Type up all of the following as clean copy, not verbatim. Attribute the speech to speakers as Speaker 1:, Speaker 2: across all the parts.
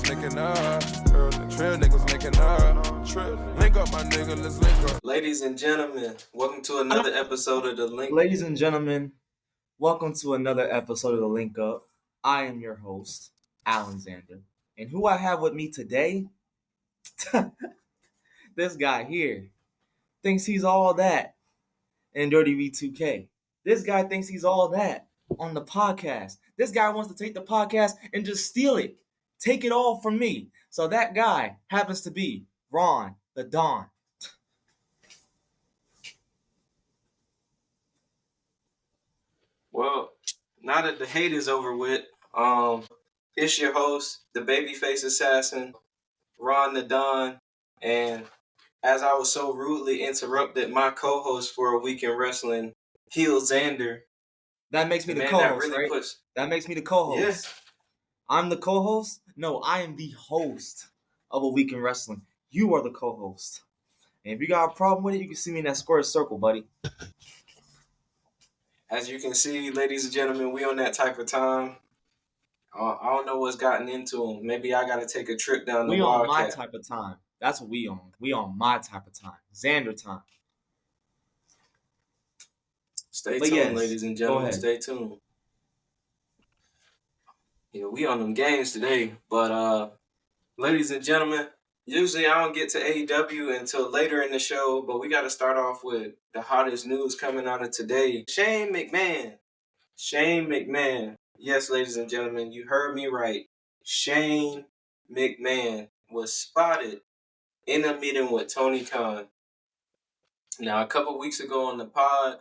Speaker 1: niggas linking up. Trill niggas linking up. Link up, my nigga, let's link up.
Speaker 2: Ladies and gentlemen, welcome to another episode of The Link.
Speaker 3: Ladies and gentlemen, welcome to another episode of The Link Up. I am your host, Allin, Xander. And who I have with me today? This guy here thinks he's all that in Dirty V2K. This guy thinks he's all that on the podcast. This guy wants to take the podcast and just steal it. Take it all from me. So that guy happens to be Ron the Don.
Speaker 2: Well, now that the hate is over with, it's your host, the babyface assassin, Ron the Don, and as I was so rudely interrupted, my co-host for A Week in Wrestling, Heel Xander.
Speaker 3: That makes me the co-host, right? That makes me the co-host.
Speaker 2: Yes.
Speaker 3: I'm the co-host? No, I am the host of A Week in Wrestling. You are the co-host. And if you got a problem with it, you can see me in that square circle, buddy.
Speaker 2: As you can see, ladies and gentlemen, we on that type of time. I don't know what's gotten into them. Maybe I got to take a trip down the
Speaker 3: We on
Speaker 2: Wildcat.
Speaker 3: my type of time. That's what we on. We on my type of time. Xander time.
Speaker 2: Stay
Speaker 3: But
Speaker 2: tuned,
Speaker 3: yes,
Speaker 2: ladies and
Speaker 3: go
Speaker 2: gentlemen.
Speaker 3: ahead.
Speaker 2: Stay tuned. We on them games today. But, ladies and gentlemen, usually I don't get to AEW until later in the show, but we got to start off with the hottest news coming out of today. Shane McMahon. Yes, ladies and gentlemen, you heard me right. Shane McMahon was spotted in a meeting with Tony Khan. Now, a couple weeks ago on the pod,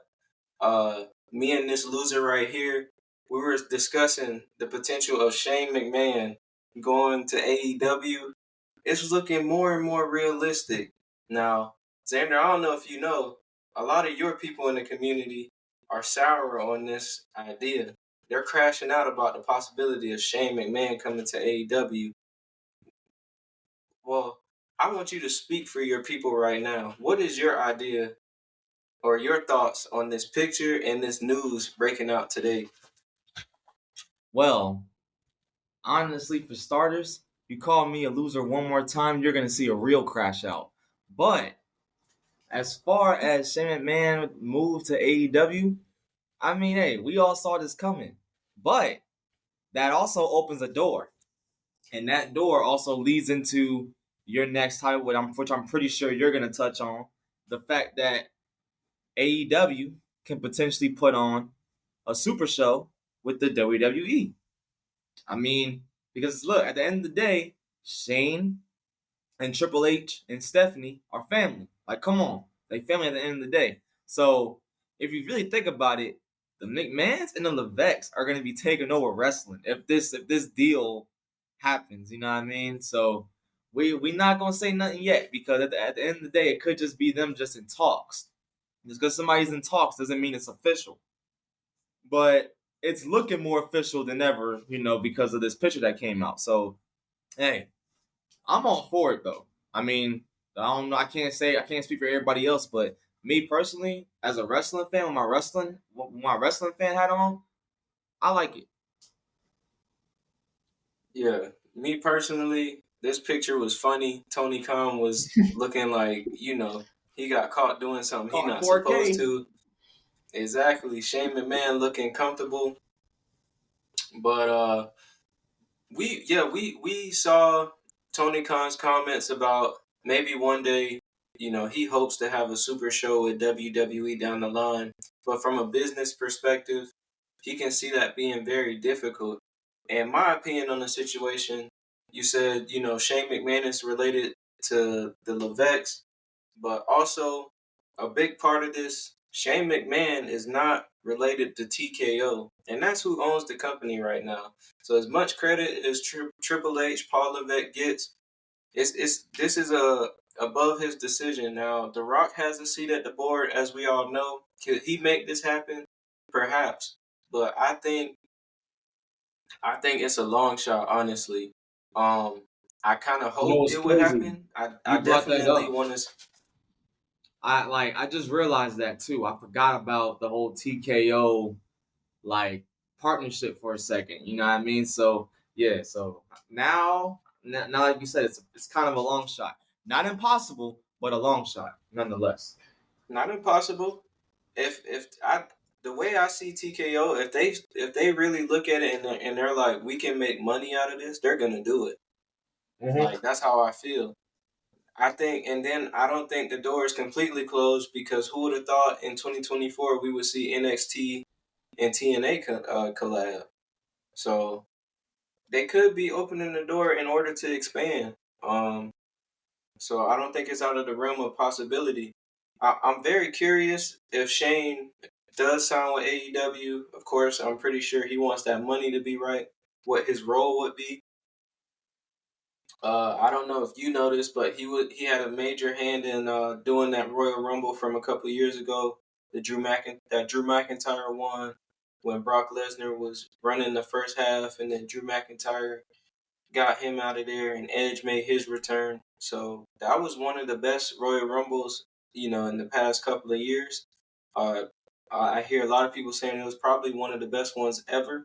Speaker 2: me and this loser right here, we were discussing the potential of Shane McMahon going to AEW. It's looking more and more realistic. Now, Xander, I don't know if you know, a lot of your people in the community are sour on this idea. They're crashing out about the possibility of Shane McMahon coming to AEW. Well, I want you to speak for your people right now. What is your idea or your thoughts on this picture and this news breaking out today?
Speaker 3: Well, honestly, for starters, you call me a loser one more time, you're going to see a real crash out. But as far as Shane McMahon moved to AEW, I mean, hey, we all saw this coming. But that also opens a door. And that door also leads into your next title, which I'm pretty sure you're going to touch on. The fact that AEW can potentially put on a super show with the WWE. I mean, because look, at the end of the day, Shane and Triple H and Stephanie are family. Like, come on. They family at the end of the day. So, if you really think about it, the McMahons and the Levesques are going to be taking over wrestling if this deal happens. You know what I mean? So, we not going to say nothing yet because at the end of the day, it could just be them just in talks. Just because somebody's in talks doesn't mean it's official. But it's looking more official than ever, because of this picture that came out. So, hey, I'm all for it, though. I mean, I don't know. I can't speak for everybody else, but me personally, as a wrestling fan, with my wrestling fan hat on, I like it.
Speaker 2: Yeah, me personally, this picture was funny. Tony Khan was looking like, he got caught doing something he not
Speaker 3: 4K.
Speaker 2: supposed to. Exactly. Shane McMahon looking comfortable. But we saw Tony Khan's comments about maybe one day, he hopes to have a super show with WWE down the line. But from a business perspective, he can see that being very difficult. And my opinion on the situation, you said, Shane McMahon is related to the Levesques, but also a big part of this, Shane McMahon is not related to TKO, and that's who owns the company right now. So as much credit as Triple H, Paul Levesque gets, this is above his decision. Now, The Rock has a seat at the board, as we all know. Could he make this happen? Perhaps, but I think it's a long shot, honestly. I kind of hope it would happen. I definitely want to.
Speaker 3: I just realized that too. I forgot about the whole TKO partnership for a second. You know what I mean? So yeah. So now now like you said, it's kind of a long shot. Not impossible, but a long shot nonetheless.
Speaker 2: Not impossible. If I the way I see TKO, if they really look at it and they're like, we can make money out of this, they're gonna do it. Like that's how I feel. I think, and then I don't think the door is completely closed because who would have thought in 2024 we would see NXT and TNA collab? So they could be opening the door in order to expand. So I don't think it's out of the realm of possibility. I'm very curious if Shane does sign with AEW. Of course, I'm pretty sure he wants that money to be right. What his role would be. I don't know if you noticed, but he had a major hand in doing that Royal Rumble from a couple of years ago. That Drew McIntyre won when Brock Lesnar was running the first half, and then Drew McIntyre got him out of there, and Edge made his return. So that was one of the best Royal Rumbles, in the past couple of years. Uh, I hear a lot of people saying it was probably one of the best ones ever,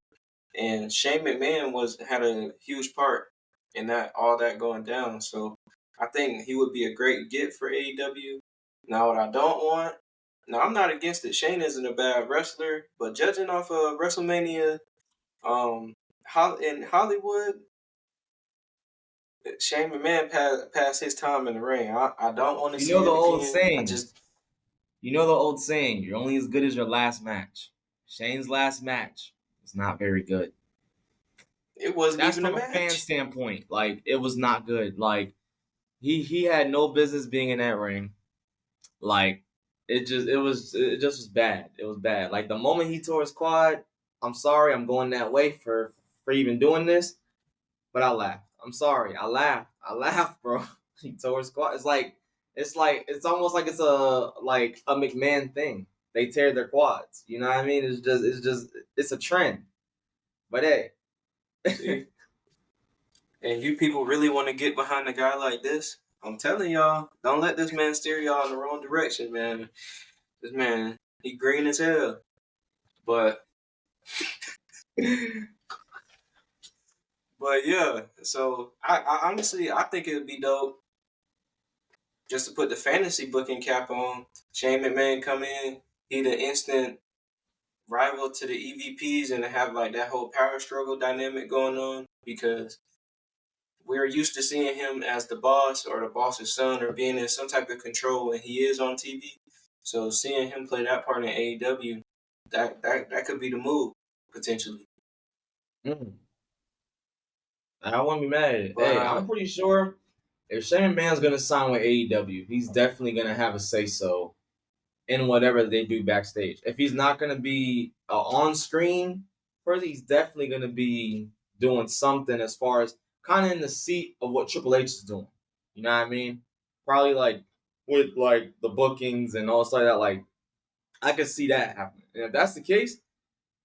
Speaker 2: and Shane McMahon had a huge part in all that going down. So I think he would be a great get for AEW. Now, what I don't want. Now, I'm not against it. Shane isn't a bad wrestler, but judging off of WrestleMania, in Hollywood, Shane McMahon passed his time in the ring. I don't want to
Speaker 3: You
Speaker 2: see
Speaker 3: know
Speaker 2: it
Speaker 3: the old
Speaker 2: again.
Speaker 3: saying. You know the old saying. You're only as good as your last match. Shane's last match is not very good.
Speaker 2: It wasn't
Speaker 3: That's
Speaker 2: even a
Speaker 3: from a fan
Speaker 2: match.
Speaker 3: standpoint. Like it was not good. Like he had no business being in that ring. Like it just was bad. It was bad. Like the moment he tore his quad, I'm sorry, I'm going that way for even doing this. But I laughed. I'm sorry. I laughed, bro. He tore his quad. It's almost like it's a McMahon thing. They tear their quads. You know what I mean? It's a trend. But hey.
Speaker 2: See? And you people really want to get behind a guy like this? I'm telling y'all, don't let this man steer y'all in the wrong direction, man. This man, he green as hell. But yeah, so I honestly I think it would be dope just to put the fantasy booking cap on. Shane McMahon come in, he the instant rival to the EVPs and have like that whole power struggle dynamic going on because we're used to seeing him as the boss or the boss's son or being in some type of control when he is on TV. So seeing him play that part in AEW, that could be the move potentially.
Speaker 3: I wouldn't be mad.
Speaker 2: But
Speaker 3: Hey, I'm pretty sure if Shane McMahon's gonna sign with AEW, he's definitely gonna have a say so in whatever they do backstage. If he's not gonna be on screen person, he's definitely gonna be doing something as far as kind of in the seat of what Triple H is doing. You know what I mean? Probably like with like the bookings and all stuff like that. Like I could see that happening. And if that's the case,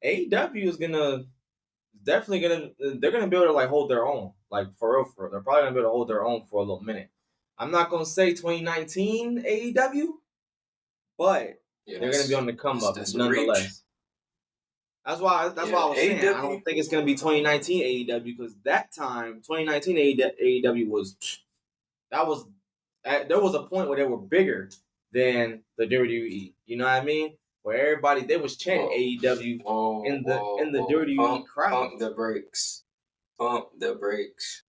Speaker 3: AEW is they're gonna be able to like hold their own, like for real. They're probably gonna be able to hold their own for a little minute. I'm not gonna say 2019 AEW, but they're gonna be on the come up
Speaker 2: that's a
Speaker 3: nonetheless.
Speaker 2: reach.
Speaker 3: That's why I was saying I don't think it's gonna be 2019 AEW because that time 2019 AEW there was a point where they were bigger than the WWE. You know what I mean? Where everybody they was chanting AEW in the WWE crowd.
Speaker 2: Pump the brakes. Pump the brakes.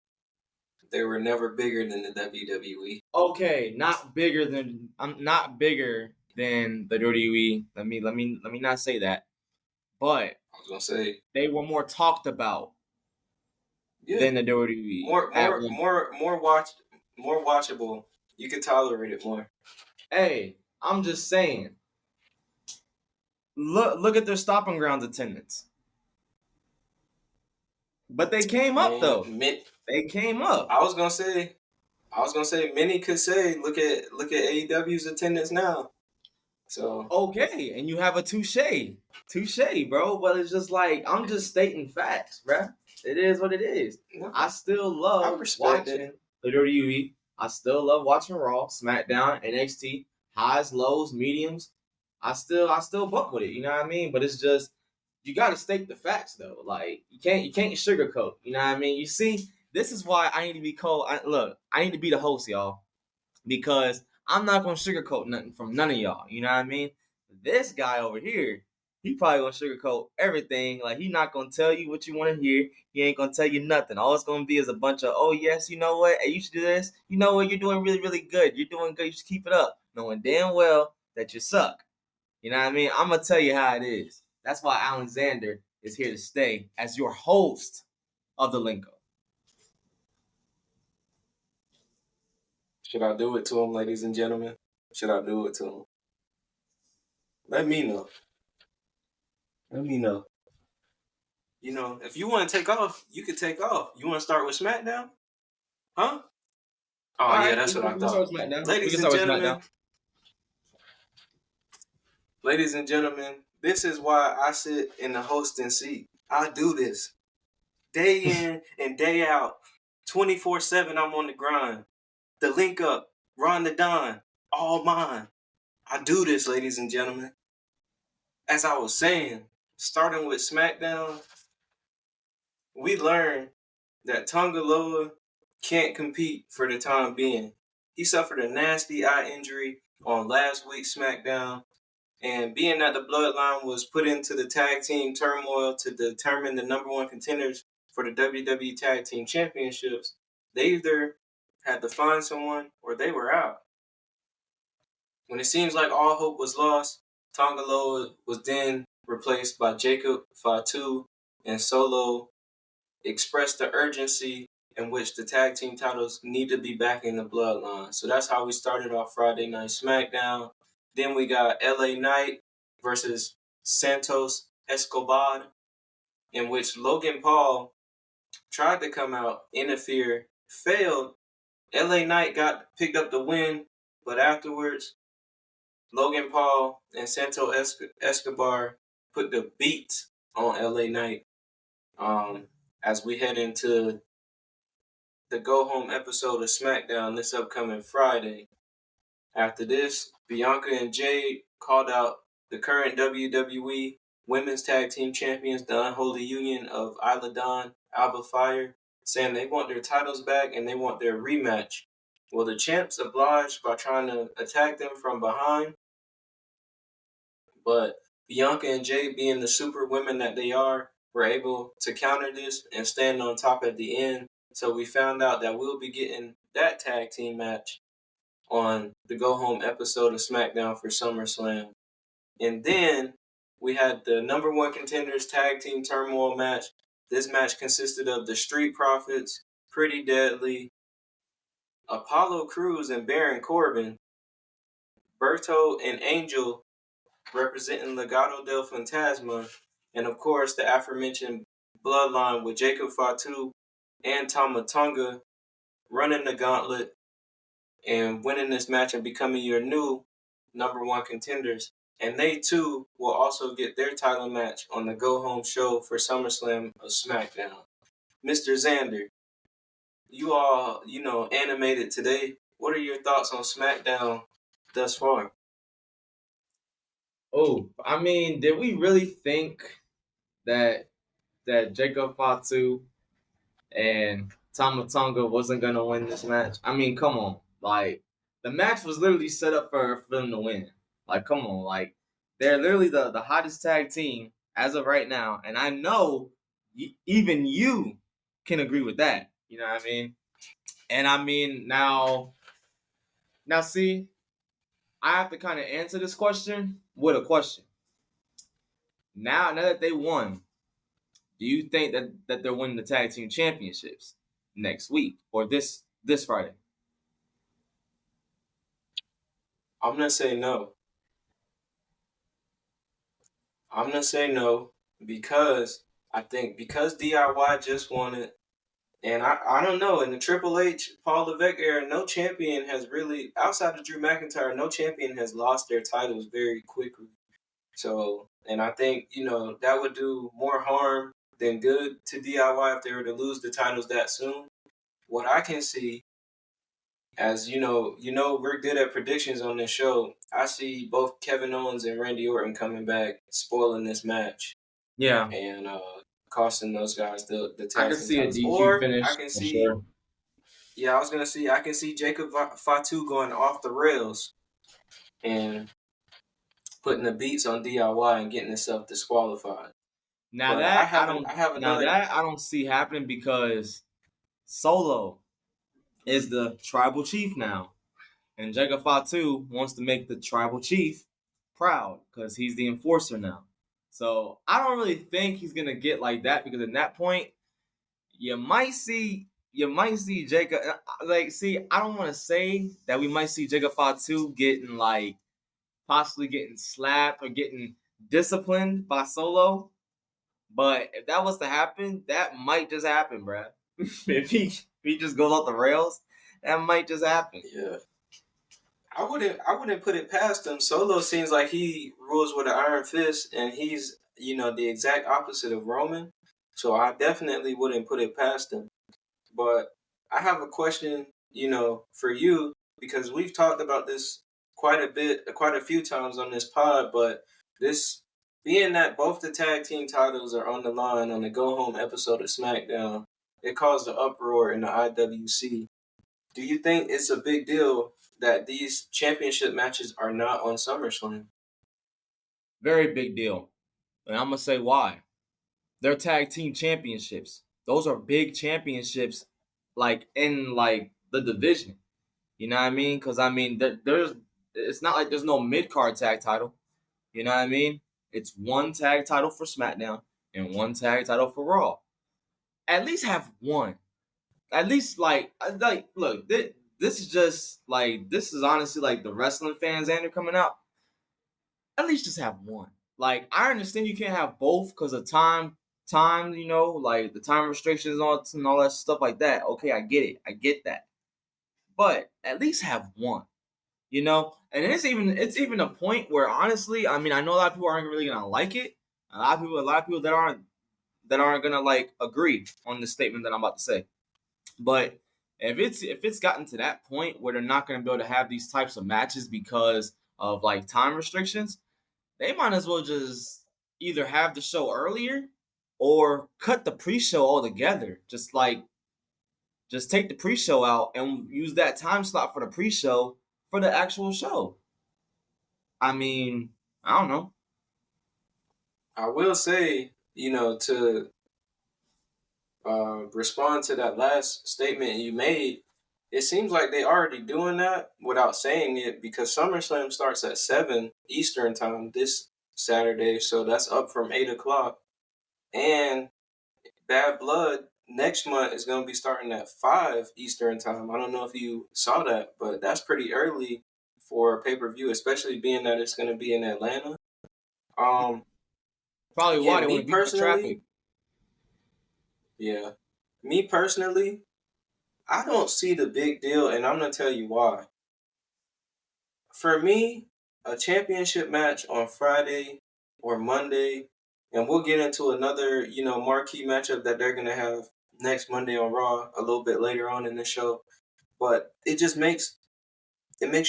Speaker 2: They were never bigger than the WWE.
Speaker 3: Okay, not bigger than the WWE. Let me not say that. But
Speaker 2: I was gonna say
Speaker 3: they were more talked about than the WWE.
Speaker 2: More watchable. You could tolerate it more.
Speaker 3: Hey, I'm just saying. Look at their stomping grounds attendance. But they came up though. They came up.
Speaker 2: I was gonna say many could say look at AEW's attendance now. So
Speaker 3: okay, and you have a touche, bro. But it's just like I'm just stating facts, bro. It is what it is.
Speaker 2: No,
Speaker 3: I still love watching the WWE. I still love watching Raw, SmackDown, NXT, highs, lows, mediums. I still bump with it. You know what I mean? But it's just you got to state the facts though. Like you can't sugarcoat. You know what I mean? You see, this is why I need to be cold. I need to be the host, y'all, because I'm not gonna sugarcoat nothing from none of y'all. You know what I mean? This guy over here, he probably gonna sugarcoat everything. Like, he not gonna tell you what you want to hear. He ain't gonna tell you nothing. All it's gonna be is a bunch of, oh yes, you know what? Hey, you should do this. You know what? You're doing really, really good. You're doing good. You should keep it up, knowing damn well that you suck. You know what I mean? I'm gonna tell you how it is. That's why Xander is here to stay as your host of the Link Up.
Speaker 2: Should I do it to him, ladies and gentlemen? Should I do it to him? Let me know. Let me know. You know, if you want to take off, you can take off. You want to start with SmackDown? Huh? Oh,
Speaker 3: All
Speaker 2: yeah,
Speaker 3: right,
Speaker 2: that's what I thought. Ladies and gentlemen, this is why I sit in the hosting seat. I do this day in and day out. 24/7, I'm on the grind. The Link Up, Ron the Don, all mine. I do this, ladies and gentlemen. As I was saying, starting with SmackDown, we learned that Tonga Loa can't compete for the time being. He suffered a nasty eye injury on last week's SmackDown, and being that the Bloodline was put into the tag team turmoil to determine the number one contenders for the WWE Tag Team Championships, they either had to find someone or they were out. When it seems like all hope was lost, Tonga Loa was then replaced by Jacob Fatu, and Solo expressed the urgency in which the tag team titles need to be back in the Bloodline. So that's how we started off Friday Night SmackDown. Then we got LA Knight versus Santos Escobar, in which Logan Paul tried to come out, interfere, failed. LA Knight picked up the win, but afterwards, Logan Paul and Santos Escobar put the beat on LA Knight. As we head into the go-home episode of SmackDown this upcoming Friday. After this, Bianca and Jade called out the current WWE Women's Tag Team Champions, the Unholy Union of Isla Dawn, Alba Fire, saying they want their titles back and they want their rematch. Well, the champs obliged by trying to attack them from behind, but Bianca and Jade, being the super women that they are, were able to counter this and stand on top at the end. So we found out that we'll be getting that tag team match on the go-home episode of SmackDown for SummerSlam. And then we had the number one contenders tag team turmoil match. This match consisted of the Street Profits, Pretty Deadly, Apollo Crews and Baron Corbin, Berto and Angel representing Legado del Fantasma, and of course the aforementioned Bloodline with Jacob Fatu and Tama Tonga running the gauntlet and winning this match and becoming your new number one contenders. And they too will also get their title match on the go home show for SummerSlam of SmackDown. Mr. Xander, you all, animated today. What are your thoughts on SmackDown thus far?
Speaker 3: Oh, I mean, did we really think that Jacob Fatu and Tama Tonga wasn't gonna win this match? I mean, come on. Like, the match was literally set up for them to win. Like, come on. Like, they're literally the hottest tag team as of right now. And I know even you can agree with that. You know what I mean? And I mean, now see, I have to kind of answer this question with a question. Now that they won, do you think that they're winning the tag team championships next week or this Friday?
Speaker 2: I'm going to say no. I'm going to say no because I think because DIY just won it, and I don't know, in the Triple H, Paul Levesque era, no champion has really, outside of Drew McIntyre, no champion has lost their titles very quickly. So, and I think, that would do more harm than good to DIY if they were to lose the titles that soon. What I can see, as we're good at predictions on this show, I see both Kevin Owens and Randy Orton coming back, spoiling this match.
Speaker 3: Yeah.
Speaker 2: And costing those guys the
Speaker 3: I
Speaker 2: tag
Speaker 3: can
Speaker 2: team
Speaker 3: see a
Speaker 2: titles.
Speaker 3: DQ
Speaker 2: Or I
Speaker 3: finish
Speaker 2: can
Speaker 3: for
Speaker 2: see,
Speaker 3: sure.
Speaker 2: yeah, I was gonna see, I can see Jacob Fatu going off the rails and putting the beats on DIY and getting himself disqualified.
Speaker 3: Now
Speaker 2: But
Speaker 3: that I
Speaker 2: I
Speaker 3: don't
Speaker 2: have
Speaker 3: now
Speaker 2: another.
Speaker 3: that I don't see happening because Solo is the tribal chief now. And Jacob Fatu wants to make the tribal chief proud because he's the enforcer now. So I don't really think he's gonna get like that because at that point you might see Jacob like see I don't want to say that we might see Jacob Fatu getting like possibly getting slapped or getting disciplined by Solo. But if that was to happen, that might just happen, bruh. if he just goes off the rails, that might just happen.
Speaker 2: Yeah. I wouldn't put it past him. Solo seems like he rules with an iron fist, and he's the exact opposite of Roman. So I definitely wouldn't put it past him. But I have a question, for you because we've talked about this quite a few times on this pod. But this being that both the tag team titles are on the line on the go home episode of SmackDown, it caused an uproar in the IWC. Do you think it's a big deal that these championship matches are not on SummerSlam?
Speaker 3: Very big deal. And I'm gonna say why. They're tag team championships. Those are big championships, like in like the division. You know what I mean? Because I mean, there's it's not like there's no mid card tag title. You know what I mean? It's one tag title for SmackDown and one tag title for Raw. At least have one. At least like look, this is just like this is honestly like the wrestling fans and they're coming out. At least just have one. Like I understand you can't have both because of time, like the time restrictions and all that stuff like that. Okay, I get it. I get that. But at least have one. And it's even a point where honestly, I mean, I know a lot of people aren't really gonna like it. A lot of people that aren't gonna like agree on the statement that I'm about to say. But if it's gotten to that point where they're not gonna be able to have these types of matches because of like time restrictions, they might as well just either have the show earlier or cut the pre-show altogether. Just take the pre-show out and use that time slot for the pre-show for the actual show. I mean, I don't know.
Speaker 2: I will say, to respond to that last statement you made, it seems like they already doing that without saying it because SummerSlam starts at 7 Eastern time this Saturday, so that's up from 8 o'clock. And Bad Blood next month is going to be starting at 5 Eastern time. I don't know if you saw that, but that's pretty early for a pay-per-view, especially being that it's going to be in Atlanta.
Speaker 3: Probably why
Speaker 2: Again,
Speaker 3: they want
Speaker 2: me
Speaker 3: to beat the
Speaker 2: personally,
Speaker 3: traffic.
Speaker 2: yeah, me personally, I don't see the big deal, and I'm going to tell you why. For me, a championship match on Friday or Monday, and we'll get into another, marquee matchup that they're going to have next Monday on Raw a little bit later on in the show. But it makes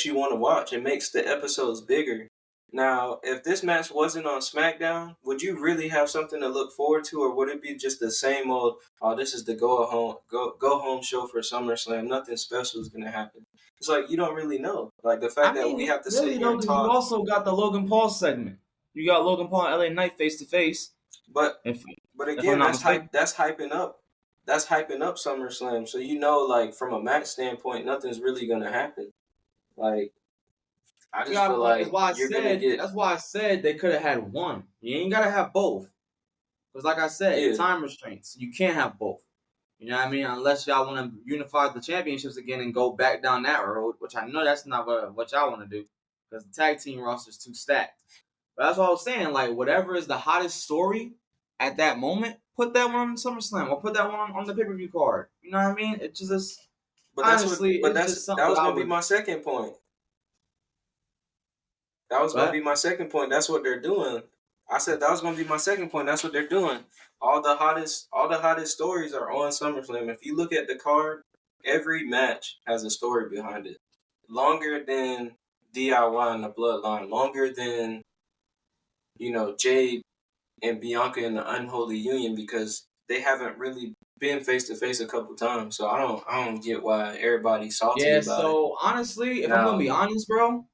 Speaker 2: you want to watch. It makes the episodes bigger. Now, if this match wasn't on SmackDown, would you really have something to look forward to, or would it be just the same old? Oh, this is the go home show for SummerSlam. Nothing special is gonna happen. It's like you don't really know. Like the
Speaker 3: I
Speaker 2: fact that we
Speaker 3: mean,
Speaker 2: have to sit
Speaker 3: really
Speaker 2: here
Speaker 3: though,
Speaker 2: and
Speaker 3: because you
Speaker 2: talk,
Speaker 3: also got the Logan Paul segment. You got Logan Paul and LA Knight face to face.
Speaker 2: but
Speaker 3: If
Speaker 2: but
Speaker 3: if I'm
Speaker 2: again,
Speaker 3: not
Speaker 2: that's hype.
Speaker 3: mistaken.
Speaker 2: That's hyping up. That's hyping up SummerSlam. So like from a match standpoint, nothing's really gonna happen. Like I just
Speaker 3: Yeah,
Speaker 2: feel
Speaker 3: but
Speaker 2: like you're gonna get
Speaker 3: that's why I said they could have had one. You ain't gotta have both. Because like I said,
Speaker 2: yeah.
Speaker 3: time restraints. You can't have both. You know what I mean? Unless y'all want to unify the championships again and go back down that road, which I know that's not what y'all want to do. Because the tag team roster is too stacked. But that's what I was saying. Like, whatever is the hottest story at that moment, put that one on SummerSlam or put that one on the pay-per-view card. You know what I mean? It just
Speaker 2: But that's what.
Speaker 3: honestly,
Speaker 2: But
Speaker 3: it's just something
Speaker 2: that
Speaker 3: that
Speaker 2: was
Speaker 3: I
Speaker 2: gonna be
Speaker 3: would.
Speaker 2: my second point. That was gonna
Speaker 3: But
Speaker 2: be my second point. That's what they're doing. I said that was gonna be my second point. That's what they're doing. All the hottest stories are on SummerSlam. If you look at the card, every match has a story behind it. Longer than DIY and the Bloodline. Longer than Jade and Bianca in the unholy union because they haven't really been face to face a couple times. So I don't get why everybody's salty
Speaker 3: Yeah,
Speaker 2: about it.
Speaker 3: so honestly, if I'm gonna
Speaker 2: Now,
Speaker 3: be honest, bro,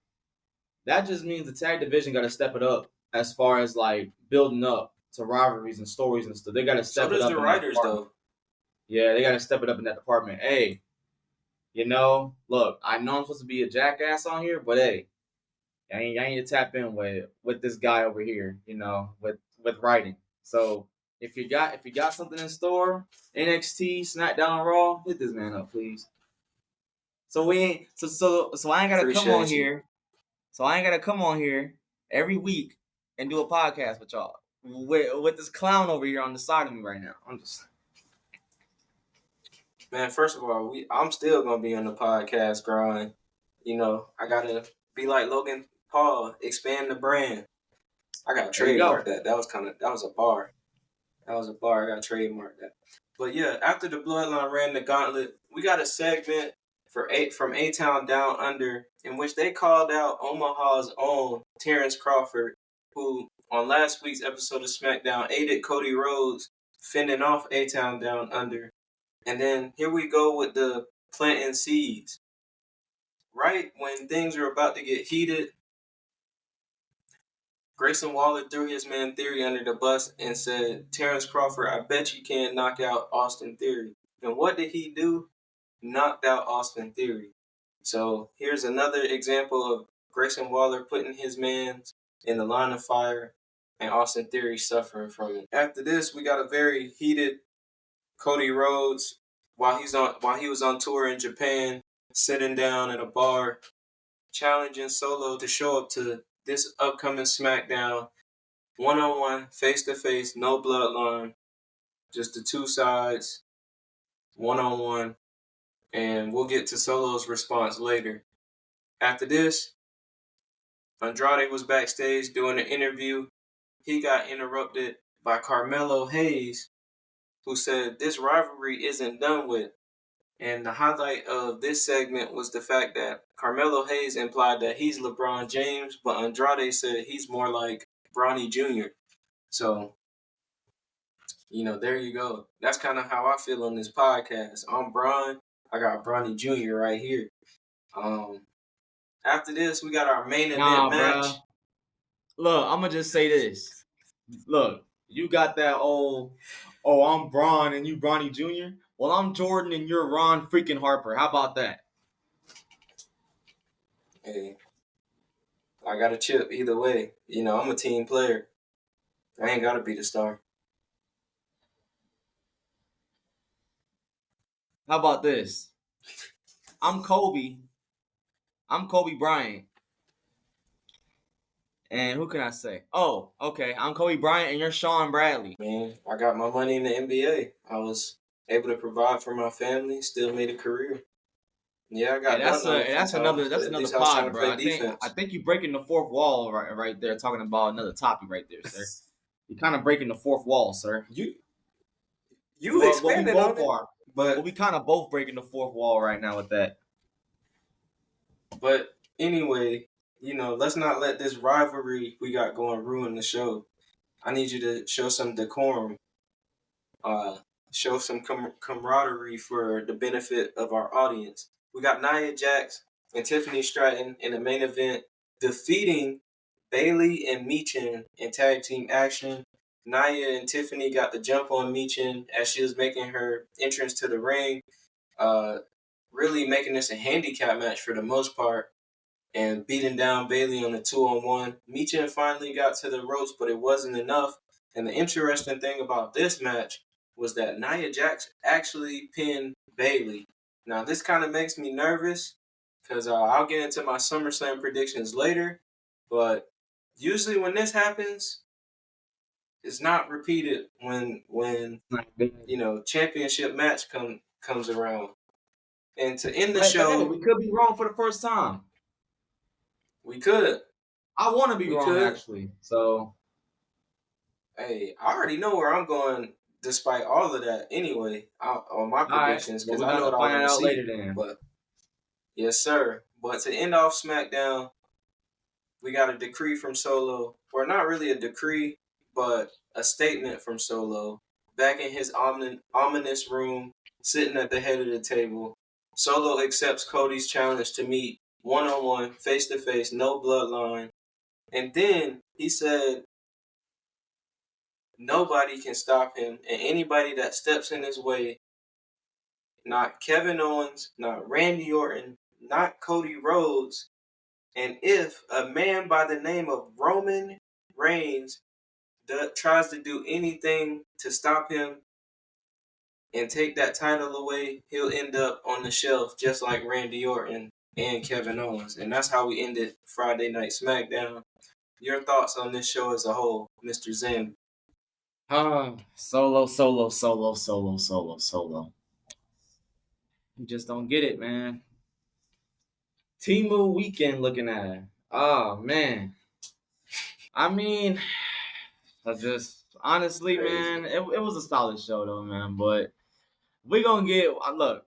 Speaker 3: that just means the tag division got to step it up as far as like building up to rivalries and stories and stuff. They got to
Speaker 2: so
Speaker 3: step it
Speaker 2: does
Speaker 3: up
Speaker 2: the
Speaker 3: in that
Speaker 2: writers
Speaker 3: department.
Speaker 2: though.
Speaker 3: Yeah, they got to step it up in that department. Hey, look, I know I'm supposed to be a jackass on here, but hey, I need to tap in with this guy over here, with writing. So if you got something in store, NXT, SmackDown, Raw, hit this man up, please. So we ain't so I ain't gotta come on
Speaker 2: Appreciate you.
Speaker 3: here. So I ain't gotta come on here every week and do a podcast with y'all with this clown over here on the side of me right now. I'm just
Speaker 2: Man, first of all, I'm still gonna be on the podcast grind. I gotta be like Logan Paul, expand the brand. I got
Speaker 3: there you
Speaker 2: trademark
Speaker 3: go.
Speaker 2: that. That was a bar. That was a bar. I got trademark that. But yeah, after the Bloodline ran the gauntlet, we got a segment from A Town Down Under in which they called out Omaha's own Terrence Crawford, who on last week's episode of SmackDown aided Cody Rhodes fending off A Town Down Under. And then here we go with the planting seeds. Right when things are about to get heated, Grayson Waller threw his man Theory under the bus and said, Terrence Crawford, I bet you can't knock out Austin Theory. And what did he do? Knocked out Austin Theory. So here's another example of Grayson Waller putting his man in the line of fire and Austin Theory suffering from it. After this, we got a very heated Cody Rhodes while he was on tour in Japan, sitting down at a bar, challenging Solo to show up to this upcoming SmackDown, one-on-one, face-to-face, no bloodline, just the two sides, one-on-one, and we'll get to Solo's response later. After this, Andrade was backstage doing an interview. He got interrupted by Carmelo Hayes, who said this rivalry isn't done with. And the highlight of this segment was the fact that Carmelo Hayes implied that he's LeBron James, but Andrade said he's more like Bronny Jr. So, there you go. That's kind of how I feel on this podcast. I'm Bron. I got Bronny Jr. right here. After this, we got our main event match.
Speaker 3: Bruh. Look, I'm gonna just say this. Look, you got that old, I'm Braun and you Bronny Jr. Well, I'm Jordan and you're Ron freaking Harper. How about that?
Speaker 2: Hey, I got a chip either way. I'm a team player. I ain't got to be the star.
Speaker 3: How about this? I'm Kobe. I'm Kobe Bryant. And who can I say? Oh, okay. I'm Kobe Bryant and you're Sean Bradley.
Speaker 2: Man, I got my money in the NBA. I was able to provide for my family, still made a career. Yeah, I got
Speaker 3: That's another pod, bro. I
Speaker 2: defense.
Speaker 3: think you're breaking the fourth wall right there, talking about another topic right there, sir. You're kind of breaking the fourth wall, sir.
Speaker 2: You
Speaker 3: expanded
Speaker 2: on it, but
Speaker 3: we kind of both breaking the fourth wall right now with that.
Speaker 2: But anyway, let's not let this rivalry we got going ruin the show. I need you to show some decorum, show some camaraderie for the benefit of our audience. We got Nia Jax and Tiffany Stratton in the main event, defeating Bayley and Meechin in tag team action. Nia and Tiffany got the jump on Meechin as she was making her entrance to the ring, really making this a handicap match for the most part, and beating down Bayley on the 2-on-1. Meechin finally got to the ropes, but it wasn't enough. And the interesting thing about this match was that Nia Jax actually pinned Bayley. Now, this kind of makes me nervous because I'll get into my Summerslam predictions later. But usually when this happens, it's not repeated when championship match comes around. And to end the show,
Speaker 3: we could be wrong for the first time.
Speaker 2: We could.
Speaker 3: I want to be wrong, actually. So,
Speaker 2: hey, I already know where I'm going. Despite all of that, anyway, on my predictions, because I know what I'm going to see. Later then. But yes, sir. But to end off SmackDown, we got a decree from Solo, or not really a decree, but a statement from Solo. Back in his ominous room, sitting at the head of the table, Solo accepts Cody's challenge to meet one-on-one, face-to-face, no bloodline. And then he said nobody can stop him, and anybody that steps in his way, not Kevin Owens, not Randy Orton, not Cody Rhodes, and if a man by the name of Roman Reigns tries to do anything to stop him and take that title away, he'll end up on the shelf just like Randy Orton and Kevin Owens. And that's how we ended Friday Night SmackDown. Your thoughts on this show as a whole, Mr. Zen?
Speaker 3: Solo. You just don't get it, man. Timu weekend looking at it. Oh, man. I mean, honestly,
Speaker 2: Crazy.
Speaker 3: man, it was a solid show, though, man. But we're going to get, look,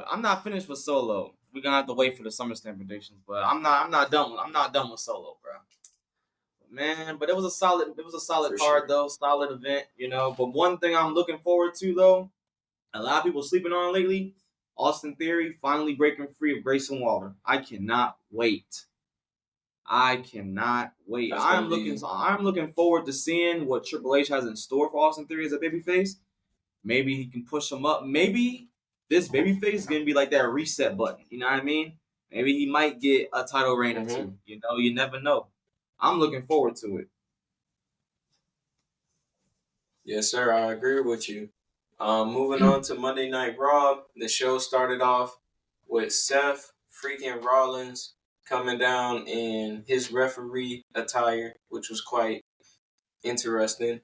Speaker 3: I'm not finished with Solo. We're going to have to wait for the Summerslam predictions. But I'm not done with Solo, bro. Man, but it was a solid
Speaker 2: For
Speaker 3: card,
Speaker 2: sure.
Speaker 3: though. Solid event, But one thing I'm looking forward to, though, a lot of people sleeping on lately, Austin Theory finally breaking free of Grayson Waller. I cannot wait.
Speaker 2: That's
Speaker 3: I'm looking forward to seeing what Triple H has in store for Austin Theory as a babyface. Maybe he can push him up. Maybe this babyface is gonna be like that reset button. You know what I mean? Maybe he might get a title reign or two. You never know. I'm looking forward to it.
Speaker 2: Yes, sir. I agree with you. Moving on to Monday Night Raw, the show started off with Seth freaking Rollins coming down in his referee attire, which was quite interesting.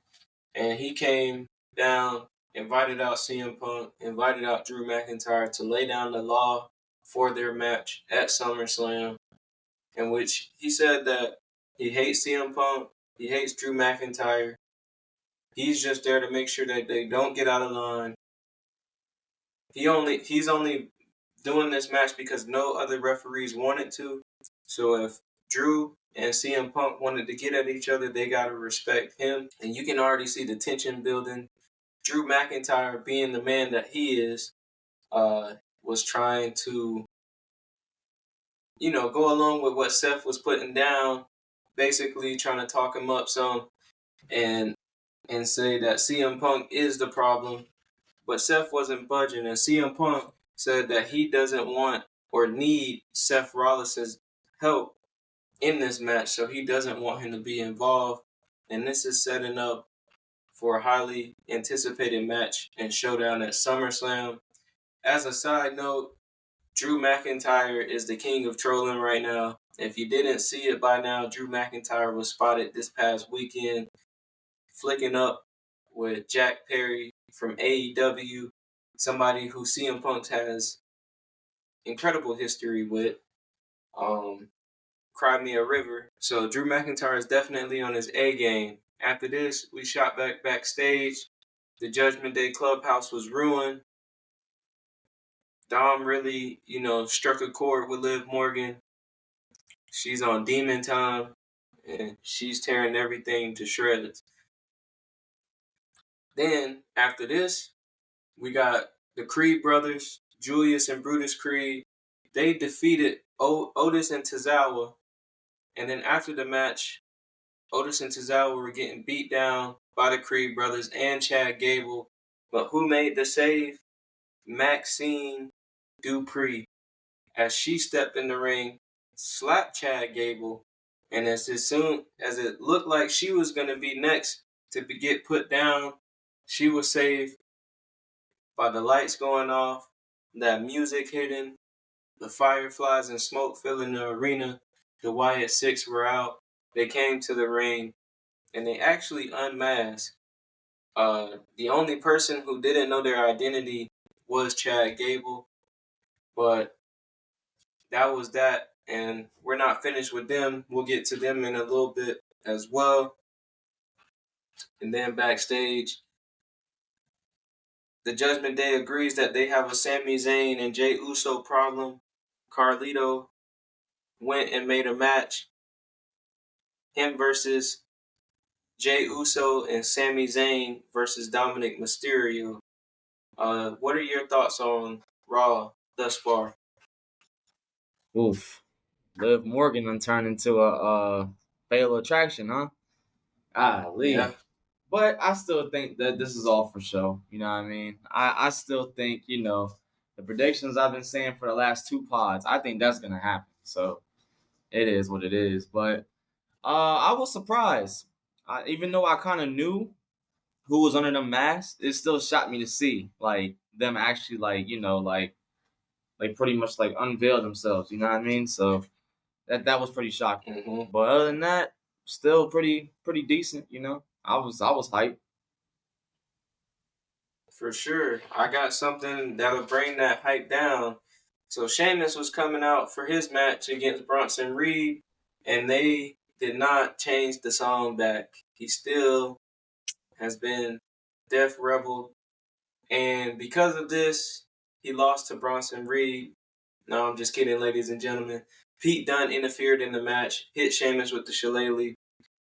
Speaker 2: And he came down, invited out CM Punk, invited out Drew McIntyre to lay down the law for their match at SummerSlam, in which he said that he hates CM Punk, he hates Drew McIntyre. He's just there to make sure that they don't get out of line. He's only doing this match because no other referees wanted to. So if Drew and CM Punk wanted to get at each other, they gotta respect him. And you can already see the tension building. Drew McIntyre, being the man that he is, was trying to, go along with what Seth was putting down, basically trying to talk him up some and say that CM Punk is the problem. But Seth wasn't budging, and CM Punk said that he doesn't want or need Seth Rollins' help in this match, so he doesn't want him to be involved. And this is setting up for a highly anticipated match and showdown at SummerSlam. As a side note, Drew McIntyre is the king of trolling right now. If you didn't see it by now, Drew McIntyre was spotted this past weekend flicking up with Jack Perry from AEW, somebody who CM Punk has incredible history with. Cry Me a River. So Drew McIntyre is definitely on his A game. After this, we shot backstage. The Judgment Day clubhouse was ruined. Dom really, struck a chord with Liv Morgan. She's on demon time, and she's tearing everything to shreds. Then, after this, we got the Creed brothers, Julius and Brutus Creed. They defeated Otis and Tozawa. And then after the match, Otis and Tozawa were getting beat down by the Creed brothers and Chad Gable. But who made the save? Maxine Dupree. As she stepped in the ring, slapped Chad Gable. And as soon as it looked like she was going to be next to get put down, she was saved by the lights going off, that music hitting, the fireflies and smoke filling the arena. The Wyatt Six were out. They came to the ring, and they actually unmasked. The only person who didn't know their identity was Chad Gable, but that was that, and we're not finished with them. We'll get to them in a little bit as well. And then backstage, the Judgment Day agrees that they have a Sami Zayn and Jey Uso problem. Carlito went and made a match. Him versus Jey Uso and Sami Zayn versus Dominic Mysterio. What are your thoughts on Raw thus far?
Speaker 3: Oof. Liv Morgan done turned into a fatal attraction, huh?
Speaker 2: Yeah,
Speaker 3: Golly. But I still think that this is all for show. You know what I mean? I still think, the predictions I've been saying for the last two pods, I think that's going to happen. So it is what it is. But I was surprised. Even though I kind of knew who was under the mask, it still shocked me to see, like, them actually, like pretty much, like, unveil themselves. You know what I mean? So that was pretty shocking. But other than that, still pretty decent. I was hyped.
Speaker 2: for sure. I got something that'll bring that hype down. So Sheamus was coming out for his match against Bronson Reed, and they did not change the song back. He still has been Death Rebel, and because of this, he lost to Bronson Reed. No, I'm just kidding, ladies and gentlemen. Pete Dunne interfered in the match, hit Sheamus with the shillelagh,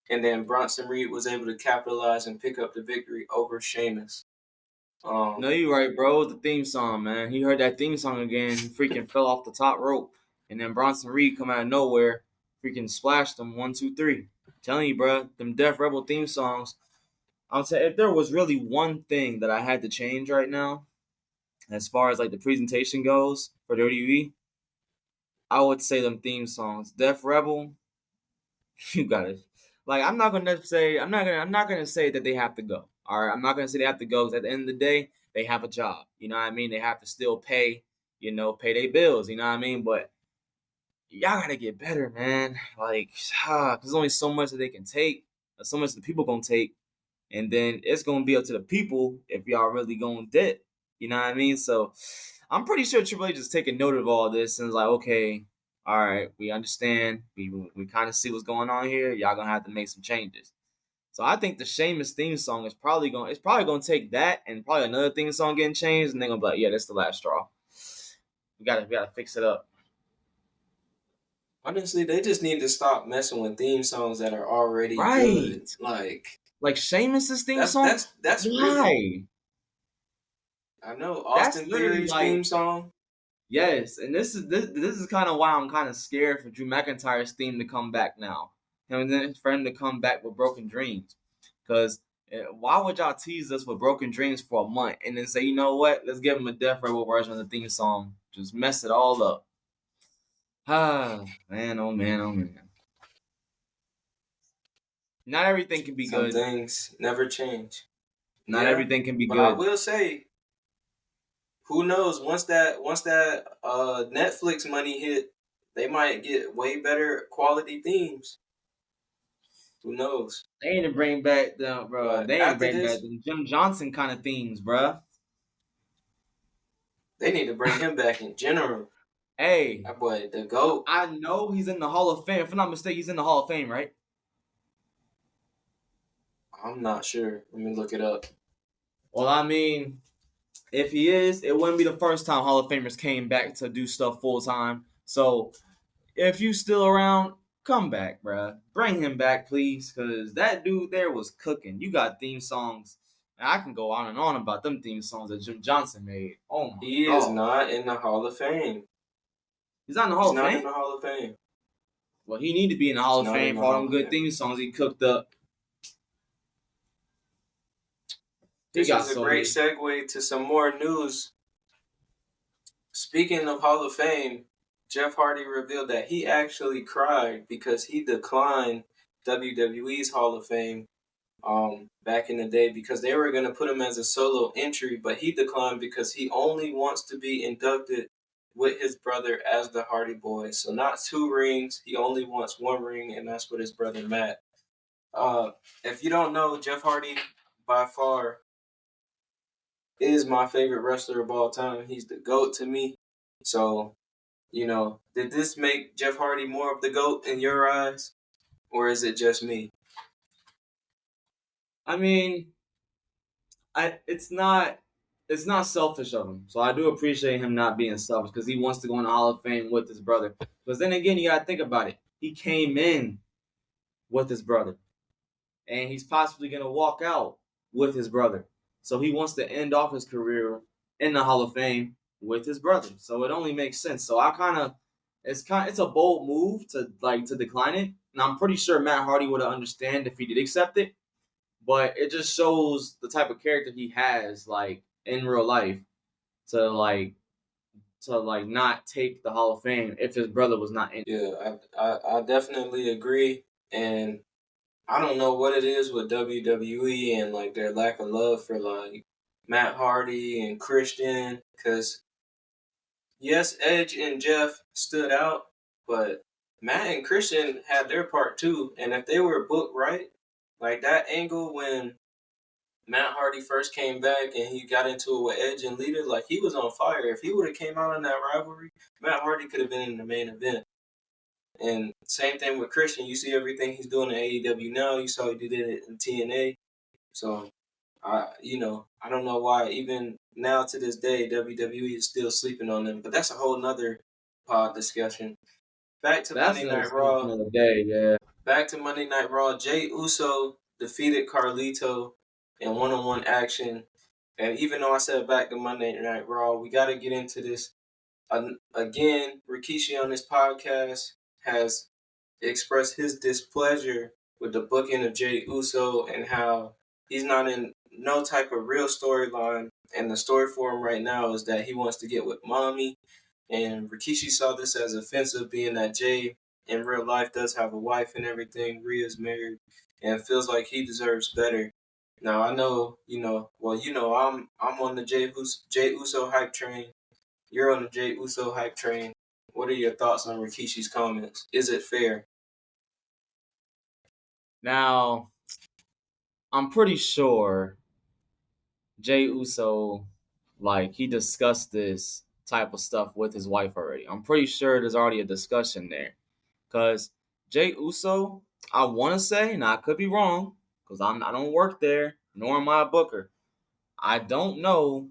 Speaker 2: and then Bronson Reed was able to capitalize and pick up the victory over Sheamus.
Speaker 3: No, you're right, bro. It was the theme song, man. He heard that theme song again. He freaking fell off the top rope. And then Bronson Reed come out of nowhere, freaking splashed him 1, 2, 3. Telling you, bro, them Def Rebel theme songs. I'm saying, if there was really one thing that I had to change right now, as far as like the presentation goes for WWE, I would say them theme songs. Def Rebel, you got it. Like I'm not gonna say that they have to go. All right, I'm not gonna say they have to go because at the end of the day, they have a job. You know what I mean? They have to still pay, pay their bills. You know what I mean? But y'all gotta get better, man. Like, there's only so much that they can take, so much the people gonna take, and then it's gonna be up to the people if y'all really gonna debt. You know what I mean? So I'm pretty sure Triple H just taking note of all this and is like, okay, all right, we understand. We kind of see what's going on here. Y'all gonna have to make some changes. So I think the Sheamus theme song is probably gonna take that and probably another theme song getting changed, and they're gonna be like, yeah, that's the last straw. We gotta fix it up.
Speaker 2: Honestly, they just need to stop messing with theme songs that are already good.
Speaker 3: Right.
Speaker 2: Like
Speaker 3: Like Sheamus's theme
Speaker 2: that's
Speaker 3: song.
Speaker 2: that's really.
Speaker 3: Why?
Speaker 2: I know
Speaker 3: That's
Speaker 2: Austin
Speaker 3: literally
Speaker 2: Theory's
Speaker 3: like
Speaker 2: theme song.
Speaker 3: yes, and this is kind of why I'm kind of scared for Drew McIntyre's theme to come back now. And then for him to come back with Broken Dreams, because why would y'all tease us with Broken Dreams for a month and then say, you know what, let's give him a Death Rebel version of the theme song, just mess it all up. Ah, man, oh man, oh man. Not everything can be
Speaker 2: Some
Speaker 3: good.
Speaker 2: things never change.
Speaker 3: Not
Speaker 2: Yeah,
Speaker 3: everything can be
Speaker 2: but I
Speaker 3: good.
Speaker 2: will say, who knows? Once that Netflix money hit, they might get way better quality themes. Who knows?
Speaker 3: They ain't to bring back the bro.
Speaker 2: But
Speaker 3: They ain't to
Speaker 2: after
Speaker 3: bring back
Speaker 2: this,
Speaker 3: the Jim Johnson kind of themes, bro.
Speaker 2: they need to bring him back in general.
Speaker 3: Hey,
Speaker 2: That boy, the GOAT.
Speaker 3: I know he's in the Hall of Fame. If I'm not mistaken, he's in the Hall of Fame, right?
Speaker 2: I'm not sure. Let me look it up.
Speaker 3: Well, I mean, if he is, it wouldn't be the first time Hall of Famers came back to do stuff full time. So if you still around, come back, bruh. Bring him back, please, because that dude there was cooking. You got theme songs. And I can go on and on about them theme songs that Jim Johnson made. Oh my
Speaker 2: He is
Speaker 3: god.
Speaker 2: not in the Hall of Fame.
Speaker 3: He's not in the
Speaker 2: He's
Speaker 3: Hall of
Speaker 2: not
Speaker 3: Fame?
Speaker 2: in the Hall of Fame.
Speaker 3: Well, he need to be in the Hall
Speaker 2: He's
Speaker 3: of
Speaker 2: not in
Speaker 3: Fame
Speaker 2: the
Speaker 3: for all
Speaker 2: Hall
Speaker 3: them
Speaker 2: of
Speaker 3: good
Speaker 2: Fame.
Speaker 3: theme songs he cooked up. He
Speaker 2: This
Speaker 3: got
Speaker 2: is a
Speaker 3: so
Speaker 2: great
Speaker 3: many.
Speaker 2: segue to some more news. Speaking of Hall of Fame, Jeff Hardy revealed that he actually cried because he declined WWE's Hall of Fame back in the day because they were going to put him as a solo entry, but he declined because he only wants to be inducted with his brother as the Hardy Boys. So not 2 rings, he only wants 1 ring, and that's with his brother Matt. If you don't know, Jeff Hardy by far is my favorite wrestler of all time. He's the GOAT to me. So, did this make Jeff Hardy more of the GOAT in your eyes? Or is it just me?
Speaker 3: I mean, it's not selfish of him. So I do appreciate him not being selfish because he wants to go in the Hall of Fame with his brother. Because then again, you gotta think about it. He came in with his brother. and he's possibly going to walk out with his brother. So he wants to end off his career in the Hall of Fame with his brother. So it only makes sense. So it's a bold move to decline it, and I'm pretty sure Matt Hardy would have understand if he did accept it. But it just shows the type of character he has, like in real life, to not take the Hall of Fame if his brother was not in.
Speaker 2: Yeah, I definitely agree, and I don't know what it is with WWE and like their lack of love for like Matt Hardy and Christian, because yes, Edge and Jeff stood out, but Matt and Christian had their part too, and if they were booked right, like that angle when Matt Hardy first came back and he got into it with Edge and Lita, like he was on fire. If he would have came out in that rivalry, Matt Hardy could have been in the main event. And same thing with Christian. You see everything he's doing in AEW now. You saw he did it in TNA. So I don't know why even now to this day WWE is still sleeping on them. But that's a whole nother pod discussion. Back to
Speaker 3: That's
Speaker 2: Monday Night Raw.
Speaker 3: another day, yeah.
Speaker 2: Back to Monday Night Raw. Jey Uso defeated Carlito in one-on-one action. And even though I said back to Monday Night Raw, we got to get into this. Again, Rikishi on this podcast has expressed his displeasure with the booking of Jey Uso and how he's not in no type of real storyline. And the story for him right now is that he wants to get with mommy. And Rikishi saw this as offensive, being that Jey in real life does have a wife and everything. Rhea's married and feels like he deserves better. Now I know, I'm on the Jey Uso hype train. You're on the Jey Uso hype train. What are your thoughts on Rikishi's comments? Is it fair?
Speaker 3: Now, I'm pretty sure Jey Uso, like, he discussed this type of stuff with his wife already. I'm pretty sure there's already a discussion there. Because Jey Uso, I want to say, and I could be wrong, because I don't work there, nor am I a booker. I don't know,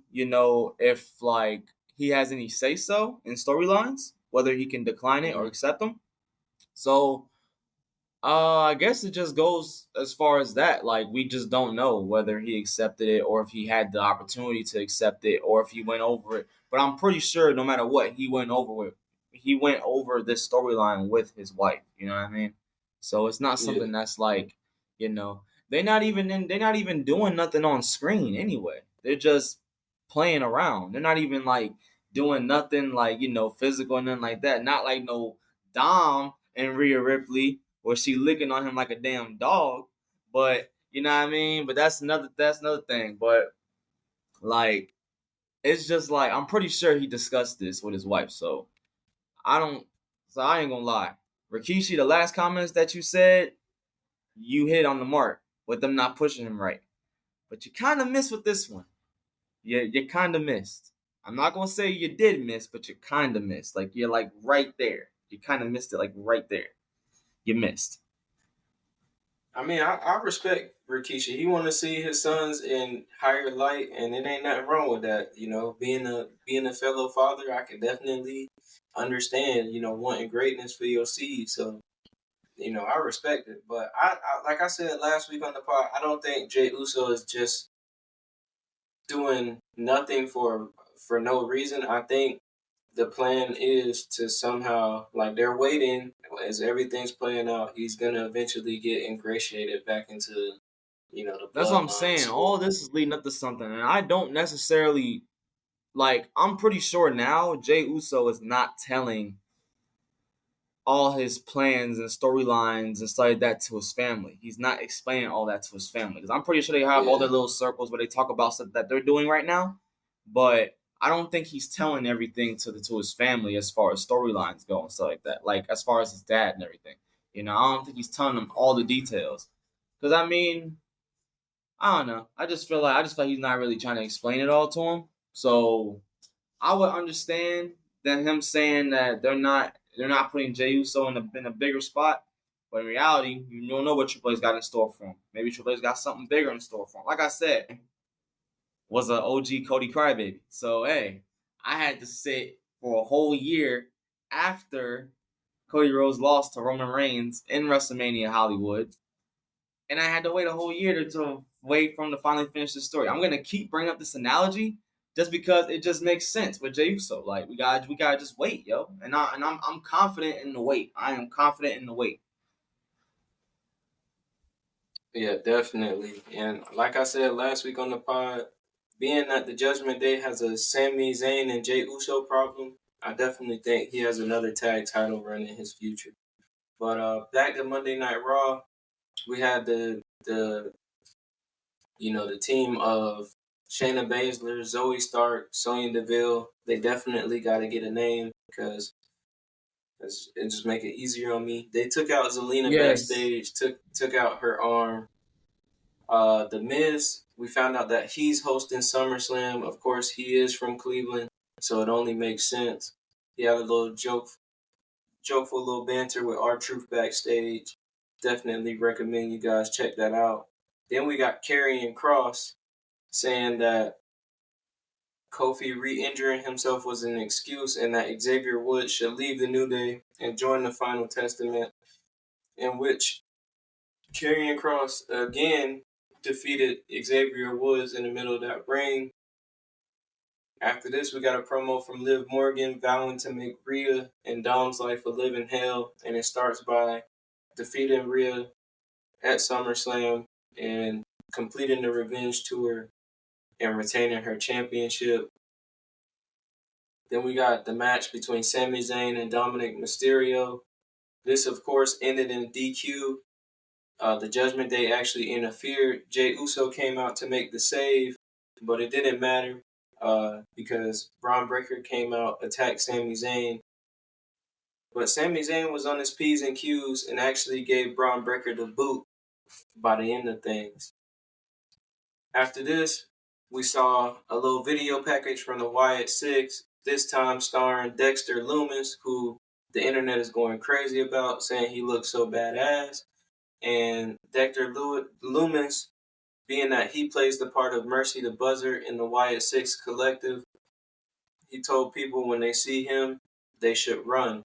Speaker 3: if, like, he has any say-so in storylines, whether he can decline it or accept them. So, I guess it just goes as far as that. Like, we just don't know whether he accepted it or if he had the opportunity to accept it or if he went over it. But I'm pretty sure no matter what, he went over this storyline with his wife. You know what I mean? So it's not something that's like, they're not even doing nothing on screen anyway. They're just playing around. They're not even like doing nothing like, physical and nothing like that. Not like no Dom and Rhea Ripley or she licking on him like a damn dog. But you know what I mean? But that's another thing. But like, it's just like, I'm pretty sure he discussed this with his wife. So I ain't gonna lie. Rikishi, the last comments that you said, you hit on the mark with them not pushing him right. But you kind of missed with this one. You kind of missed. I'm not gonna say you did miss, but you kind of missed. Like, you're like right there. You kind of missed it, like right there. You missed.
Speaker 2: I mean, I respect Rikishi. He want to see his sons in higher light, and it ain't nothing wrong with that. Being a fellow father, I can definitely understand. Wanting greatness for your seed. So, I respect it. But I like I said last week on the pod, I don't think Jey Uso is just doing nothing for no reason. I think the plan is to somehow, like, they're waiting as everything's playing out. He's gonna eventually get ingratiated back into, the
Speaker 3: That's what I'm
Speaker 2: bloodline.
Speaker 3: saying. All this is leading up to something, and I don't necessarily like. I'm pretty sure now Jey Uso is not telling all his plans and storylines and stuff like that to his family. He's not explaining all that to his family because I'm pretty sure they have all their little circles where they talk about stuff that they're doing right now. But I don't think he's telling everything to his family as far as storylines go and stuff like that. Like, as far as his dad and everything. I don't think he's telling them all the details. Because I mean, I don't know. I just feel like he's not really trying to explain it all to him. So I would understand than him saying that they're not putting Jey Uso in a bigger spot. But in reality, you don't know what Triple H's got in store for him. Maybe Triple H's got something bigger in store for him. Like I said, was an OG Cody crybaby. So hey, I had to sit for a whole year after Cody Rhodes lost to Roman Reigns in WrestleMania Hollywood and I had to wait a whole year to wait for him to finally finish the story. I'm gonna keep bringing up this analogy just because it just makes sense with Jey Uso. Like we gotta just wait, yo. And I'm confident in the wait. I am confident in the wait.
Speaker 2: Yeah, definitely. And like I said last week on the pod, being that the Judgment Day has a Sami Zayn and Jey Uso problem, I definitely think he has another tag title run in his future. But back to Monday Night Raw, we had the team of Shayna Baszler, Zoe Stark, Sonya Deville. They definitely got to get a name because it just make it easier on me. They took out Zelina
Speaker 3: Yes.
Speaker 2: backstage, took out her arm. The Miz, we found out that he's hosting SummerSlam. Of course, he is from Cleveland, so it only makes sense. He had a little jokeful little banter with R-Truth backstage. Definitely recommend you guys check that out. Then we got Karrion Kross saying that Kofi re-injuring himself was an excuse and that Xavier Woods should leave the New Day and join the Final Testament, in which Karrion Kross again defeated Xavier Woods in the middle of that ring. After this, we got a promo from Liv Morgan vowing to make Rhea and Dom's life a living hell, and it starts by defeating Rhea at SummerSlam and completing the revenge tour and retaining her championship. Then we got the match between Sami Zayn and Dominic Mysterio. This, of course, ended in DQ. The Judgment Day actually interfered. Jey Uso came out to make the save, but it didn't matter because Braun Breaker came out, attacked Sami Zayn. But Sami Zayn was on his P's and Q's and actually gave Braun Breaker the boot by the end of things. After this, we saw a little video package from the Wyatt Six, this time starring Dexter Lumis, who the internet is going crazy about, saying he looks so badass. And Dexter Lumis, being that he plays the part of Mercy the Buzzer in the Wyatt Six Collective, he told people when they see him, they should run.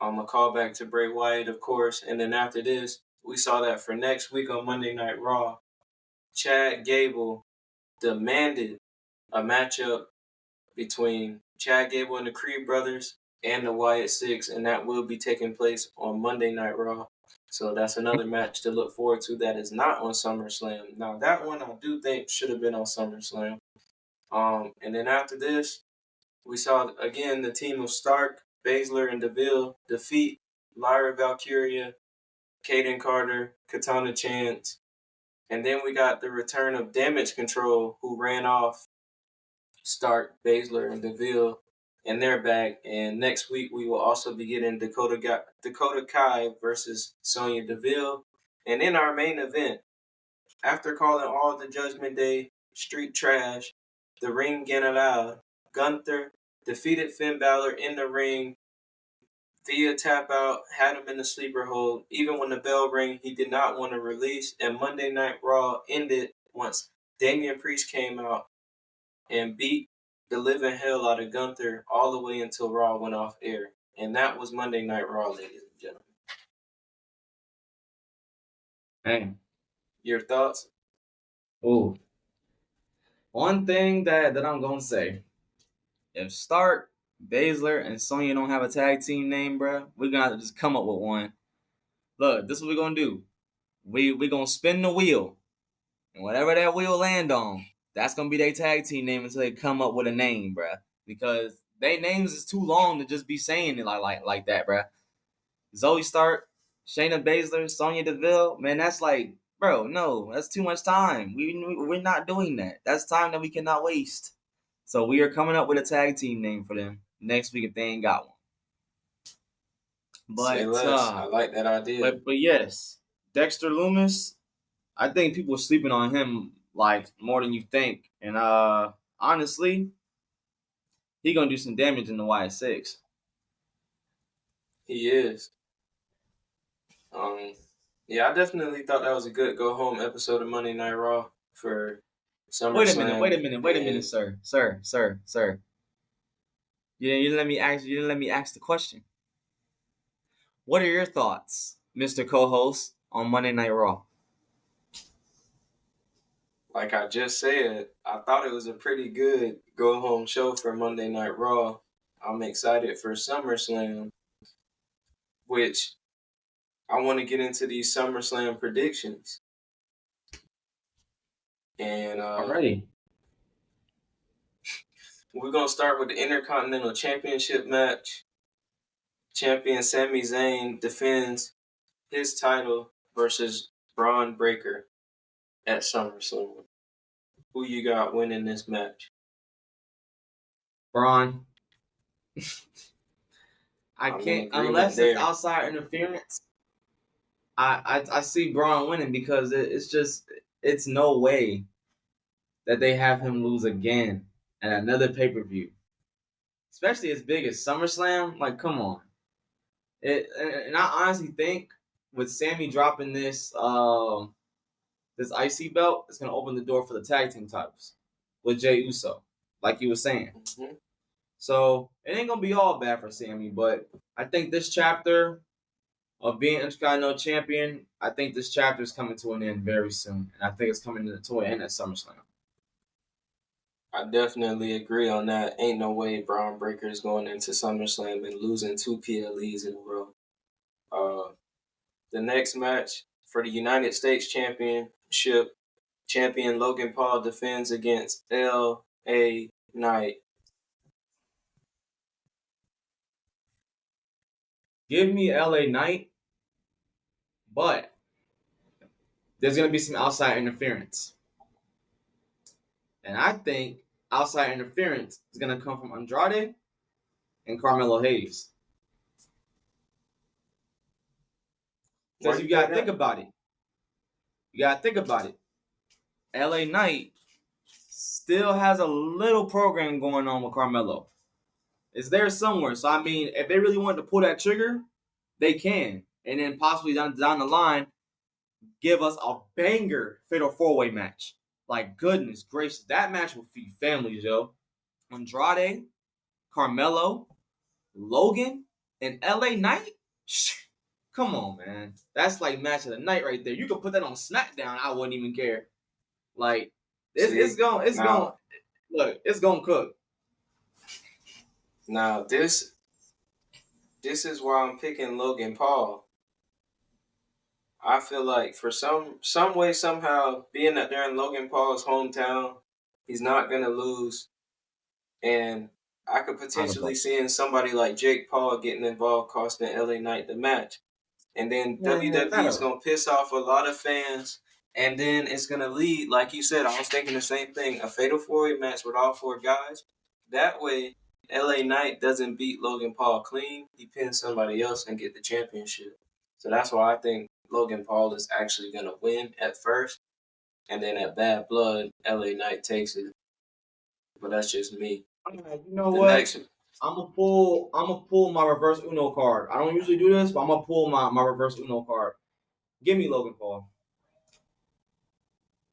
Speaker 2: A callback to Bray Wyatt, of course. And then after this, we saw that for next week on Monday Night Raw, Chad Gable demanded a matchup between Chad Gable and the Creed brothers and the Wyatt Six, and that will be taking place on Monday Night Raw. So that's another match to look forward to that is not on SummerSlam. Now that one I do think should have been on SummerSlam. And then after this, we saw again the team of Stark, Baszler, and Deville defeat Lyra Valkyria, Kaden Carter, Katana Chance, and then we got the return of Damage Control, who ran off Stark, Baszler, and Deville, and they're back. And next week we will also be getting Dakota Kai versus Sonya Deville. And in our main event, after calling all the Judgment Day street trash, the Ring General, Gunther, defeated Finn Balor in the ring via tap out, had him in the sleeper hold. Even when the bell rang, he did not want to release. And Monday Night Raw ended once Damian Priest came out and beat the living hell out of Gunther all the way until Raw went off air. And that was Monday Night Raw, ladies and gentlemen.
Speaker 3: Man.
Speaker 2: Your thoughts?
Speaker 3: Ooh. One thing that I'm gonna say. If Stark, Baszler, and Sonya don't have a tag team name, bro, we're gonna have to just come up with one. Look, this is what we're gonna do. We gonna spin the wheel. And whatever that wheel land on, that's gonna be their tag team name until they come up with a name, bruh. Because their names is too long to just be saying it like that, bruh. Zoe Stark, Shayna Baszler, Sonya Deville, man, that's like, bro, no, that's too much time. We're not doing that. That's time that we cannot waste. So we are coming up with a tag team name for them next week if they ain't got one.
Speaker 2: Say less. I like that idea.
Speaker 3: But yes, Dexter Lumis, I think people are sleeping on him like more than you think. And honestly, he gonna do some damage in the Y6.
Speaker 2: He is. Yeah, I definitely thought that was a good go home episode of Monday Night Raw for SummerSlam.
Speaker 3: Wait a minute, sir. You didn't let me ask the question. What are your thoughts, Mr. Co-host, on Monday Night Raw?
Speaker 2: like I just said, I thought it was a pretty good go home show for Monday Night Raw. I'm excited for SummerSlam, which I want to get into these SummerSlam predictions. And
Speaker 3: Already.
Speaker 2: we're going to start with the Intercontinental Championship match. Champion Sami Zayn defends his title versus Braun Breaker at SummerSlam. Who you got winning this match?
Speaker 3: Braun. I
Speaker 2: I'm in
Speaker 3: can't
Speaker 2: agreement
Speaker 3: unless
Speaker 2: there.
Speaker 3: it's outside interference. I see Braun winning because it's no way that they have him lose again at another pay-per-view, especially as big as SummerSlam. Like, come on. And I honestly think with Sammy dropping this IC belt, it's gonna open the door for the tag team titles with Jey Uso, like you were saying.
Speaker 2: Mm-hmm.
Speaker 3: So it ain't gonna be all bad for Sammy, but I think this chapter of being Intercontinental Champion, I think this chapter is coming to an end very soon, and I think it's coming to an end at SummerSlam.
Speaker 2: I definitely agree on that. Ain't no way Braun Breaker is going into SummerSlam and losing 2 PLEs in a row. The next match for the United States Championship, champion Logan Paul defends against L.A. Knight.
Speaker 3: Give me LA Knight, but there's gonna be some outside interference, and I think outside interference is gonna come from Andrade and Carmelo Hayes. Because you gotta think about it. LA Knight still has a little program going on with Carmelo. It's there somewhere. So I mean, if they really wanted to pull that trigger, they can. And then possibly down the line, give us a banger fatal 4-way match. Like, goodness gracious. That match will feed families, yo. Andrade, Carmelo, Logan, and LA Knight? Come on, man. That's like match of the night right there. You could put that on SmackDown. I wouldn't even care. Like, it's gonna cook.
Speaker 2: Now this is why I'm picking Logan Paul. I feel like for some way, somehow, being that they're in Logan Paul's hometown, he's not gonna lose. And I could potentially see somebody like Jake Paul getting involved, costing LA Knight the match. And then WWE is going to piss off a lot of fans. And then it's going to lead, like you said, I was thinking the same thing, a fatal 4-way match with all 4 guys. That way, LA Knight doesn't beat Logan Paul clean. He pins somebody else and get the championship. So that's why I think Logan Paul is actually going to win at first. And then at Bad Blood, LA Knight takes it. But that's just me.
Speaker 3: You know what? I'm gonna pull my reverse Uno card. I don't usually do this, but I'm gonna pull my reverse Uno card. Give me Logan Paul.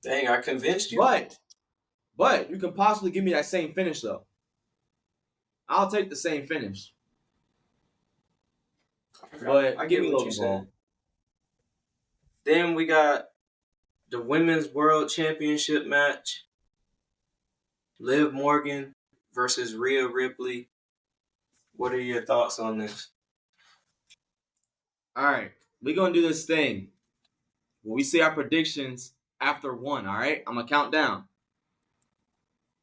Speaker 2: Dang, I convinced you.
Speaker 3: But you can possibly give me that same finish though. I'll take the same finish. But
Speaker 2: I
Speaker 3: give
Speaker 2: get
Speaker 3: me
Speaker 2: what
Speaker 3: Logan
Speaker 2: you
Speaker 3: Paul.
Speaker 2: said. Then we got the Women's World Championship match. Liv Morgan versus Rhea Ripley. What are your thoughts on this?
Speaker 3: All right, we're gonna do this thing. When we see our predictions after 1, all right? I'm gonna count down.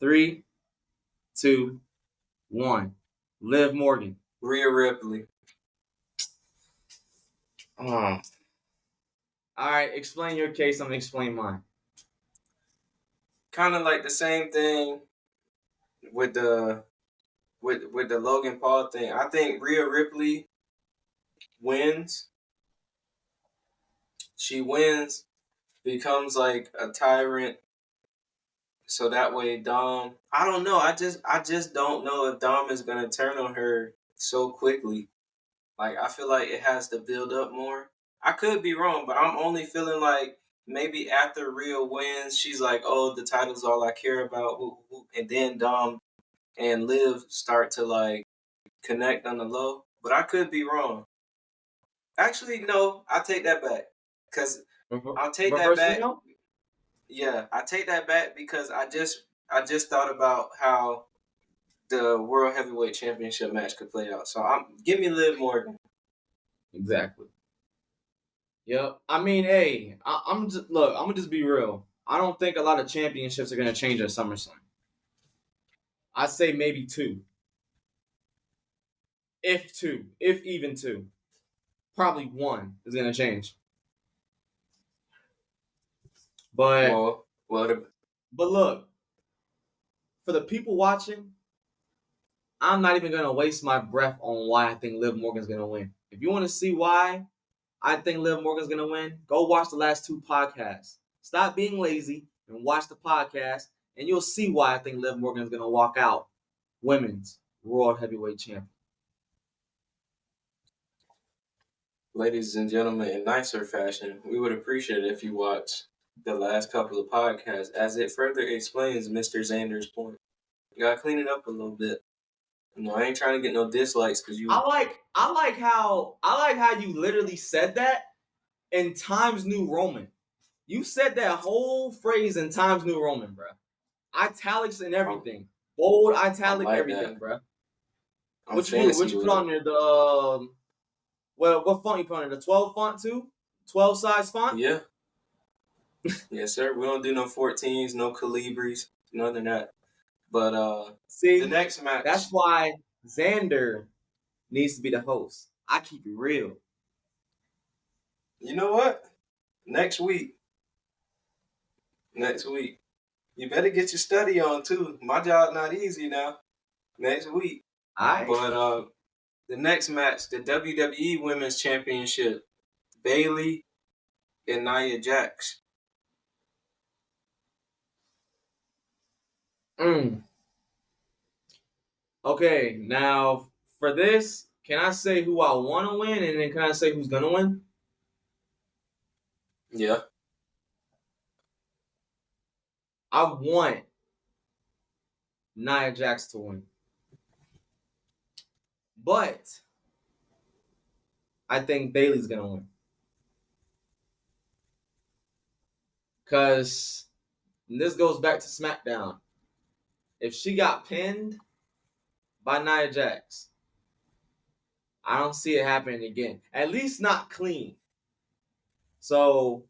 Speaker 3: 3, 2, 1. Liv Morgan.
Speaker 2: Rhea Ripley.
Speaker 3: All right, explain your case. I'm gonna explain mine.
Speaker 2: Kind of like the same thing with the Logan Paul thing. I think Rhea Ripley wins. She wins, becomes like a tyrant. So that way Dom, I don't know. I just don't know if Dom is gonna turn on her so quickly. Like, I feel like it has to build up more. I could be wrong, but I'm only feeling like maybe after Rhea wins, she's like, oh, the title's all I care about. And then Dom and Liv start to, like, connect on the low. But I could be wrong. Actually, no, I take that back. Because I'll take that back.
Speaker 3: Uno?
Speaker 2: Yeah, I take that back because I just thought about how the World Heavyweight Championship match could play out. So give me Liv Morgan.
Speaker 3: Exactly. Yep. I mean, hey, I'm just look. I'm gonna just be real. I don't think a lot of championships are gonna change at SummerSlam. I'd say maybe two, if even two. Probably one is gonna change. But
Speaker 2: Well,
Speaker 3: but look, for the people watching, I'm not even gonna waste my breath on why I think Liv Morgan's gonna win. If you want to see why I think Liv Morgan's gonna win, go watch the last two podcasts. Stop being lazy and watch the podcast, and you'll see why I think Liv Morgan's gonna walk out women's World Heavyweight Champion.
Speaker 2: ladies and gentlemen, in nicer fashion, we would appreciate it if you watch the last couple of podcasts, as it further explains Mr. Xander's point. You gotta clean it up a little bit. No, I ain't trying to get no dislikes because you.
Speaker 3: I like how you literally said that in Times New Roman. You said that whole phrase in Times New Roman, bro. Italics and everything. Bold, italic,
Speaker 2: like
Speaker 3: everything,
Speaker 2: that.
Speaker 3: bro.
Speaker 2: I'm
Speaker 3: What
Speaker 2: fancy
Speaker 3: you
Speaker 2: with
Speaker 3: put
Speaker 2: it.
Speaker 3: on there? The what font you put on there? The 12 font too? 12 size font?
Speaker 2: Yeah. Yes, sir. We don't do no 14s, no Calibris, none of that. But
Speaker 3: See,
Speaker 2: the next match.
Speaker 3: that's why Xander needs to be the host. I keep it real.
Speaker 2: You know what? Next week. You better get your study on too. My job not easy now. Next week.
Speaker 3: Alright.
Speaker 2: But the next match, the WWE Women's Championship, Bayley and Nia Jax.
Speaker 3: Okay, now for this, can I say who I want to win, and then can I say who's gonna win?
Speaker 2: Yeah.
Speaker 3: I want Nia Jax to win, but I think Bayley's gonna win because this goes back to SmackDown. If she got pinned by Nia Jax, I don't see it happening again. At least not clean. So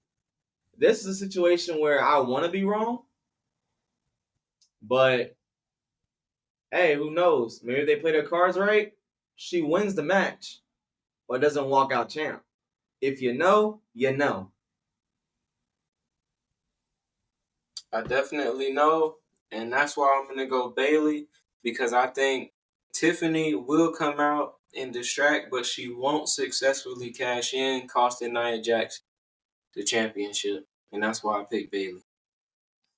Speaker 3: this is a situation where I want to be wrong, but hey, who knows? Maybe they play their cards right. She wins the match, but doesn't walk out champ. If you know, you know.
Speaker 2: I definitely know. And that's why I'm going to go Bayley because I think Tiffany will come out and distract, but she won't successfully cash in, costing Nia Jax the championship. And that's why I picked Bayley.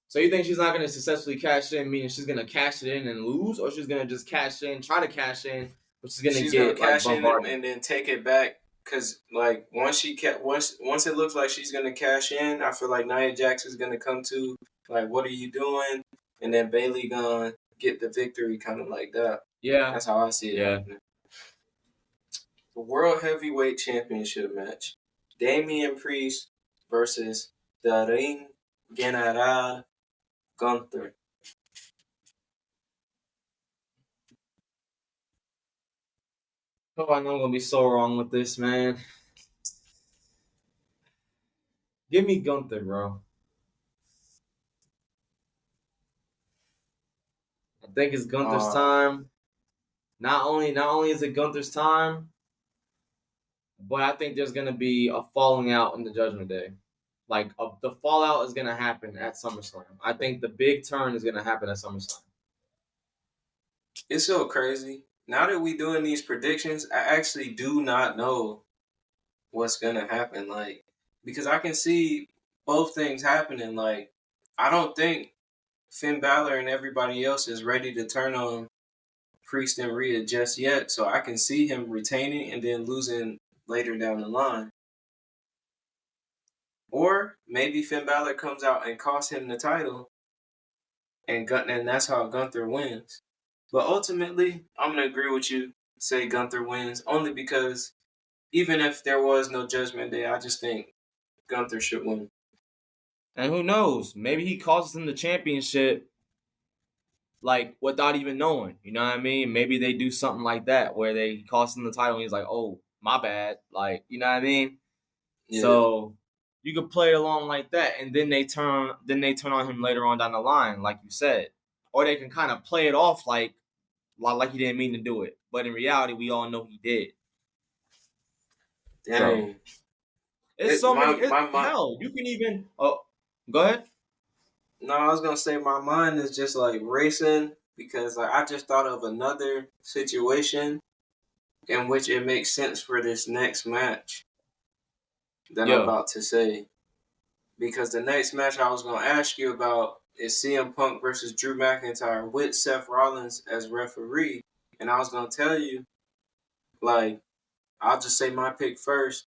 Speaker 3: So you think she's not going to successfully cash in, meaning she's going to cash it in and lose, or she's going to just cash in, try to cash in, but she's going to get
Speaker 2: cash in
Speaker 3: bombarded?
Speaker 2: and then take it back. Cause like once it looks like she's gonna cash in, I feel like Nia Jax is gonna come to like, what are you doing? And then Bayley gonna get the victory, kind of like that.
Speaker 3: Yeah,
Speaker 2: That's how I see it happening. The World Heavyweight Championship match: Damian Priest versus the Ring General Gunther.
Speaker 3: Oh, I know I'm gonna be so wrong with this, man. Give me Gunther, bro. I think it's Gunther's time. Not only is it Gunther's time, but I think there's gonna be a falling out in the Judgment Day. Like the fallout is gonna happen at SummerSlam. I think the big turn is gonna happen at SummerSlam.
Speaker 2: It's so crazy. Now that we doing these predictions, I actually do not know what's gonna happen. Like, because I can see both things happening. Like, I don't think Finn Balor and everybody else is ready to turn on Priest and Rhea just yet. So I can see him retaining and then losing later down the line. Or maybe Finn Balor comes out and costs him the title, and that's how Gunther wins. But ultimately, I'm gonna agree with you. Say Gunther wins only because even if there was no Judgment Day, I just think Gunther should win.
Speaker 3: And who knows? Maybe he costs them the championship, like, without even knowing. You know what I mean? Maybe they do something like that where they cost him the title and he's like, oh, my bad. Like, you know what I mean?
Speaker 2: Yeah.
Speaker 3: So you could play along like that, and then they turn on him later on down the line, like you said. Or they can kind of play it off like he didn't mean to do it. But in reality, we all know he did.
Speaker 2: Dang.
Speaker 3: So, it's so many.
Speaker 2: My
Speaker 3: Hell, you can even. Oh, go ahead.
Speaker 2: No, I was gonna say my mind is just like racing because like I just thought of another situation in which it makes sense for this next match that I'm
Speaker 3: Yeah.
Speaker 2: about to say. Because the next match I was gonna ask you about is CM Punk versus Drew McIntyre with Seth Rollins as referee, and I was gonna tell you, like, I'll just say my pick first.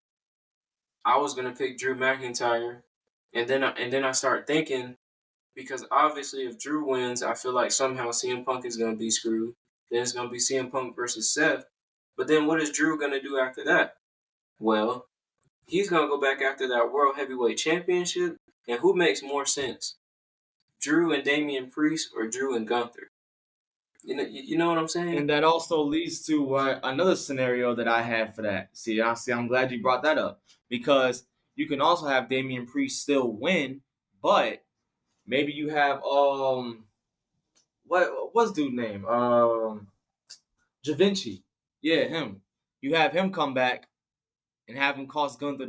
Speaker 2: I was gonna pick Drew McIntyre, and then I start thinking. Because obviously, if Drew wins, I feel like somehow CM Punk is going to be screwed. Then it's going to be CM Punk versus Seth. But then what is Drew going to do after that? Well, he's going to go back after that World Heavyweight Championship. And who makes more sense? Drew and Damian Priest or Drew and Gunther? You know what I'm saying?
Speaker 3: And that also leads to another scenario that I had for that. I'm glad you brought that up, because you can also have Damian Priest still win, but maybe you have what's dude's name? Da Vinci. Yeah, him. You have him come back and have him cost Gunther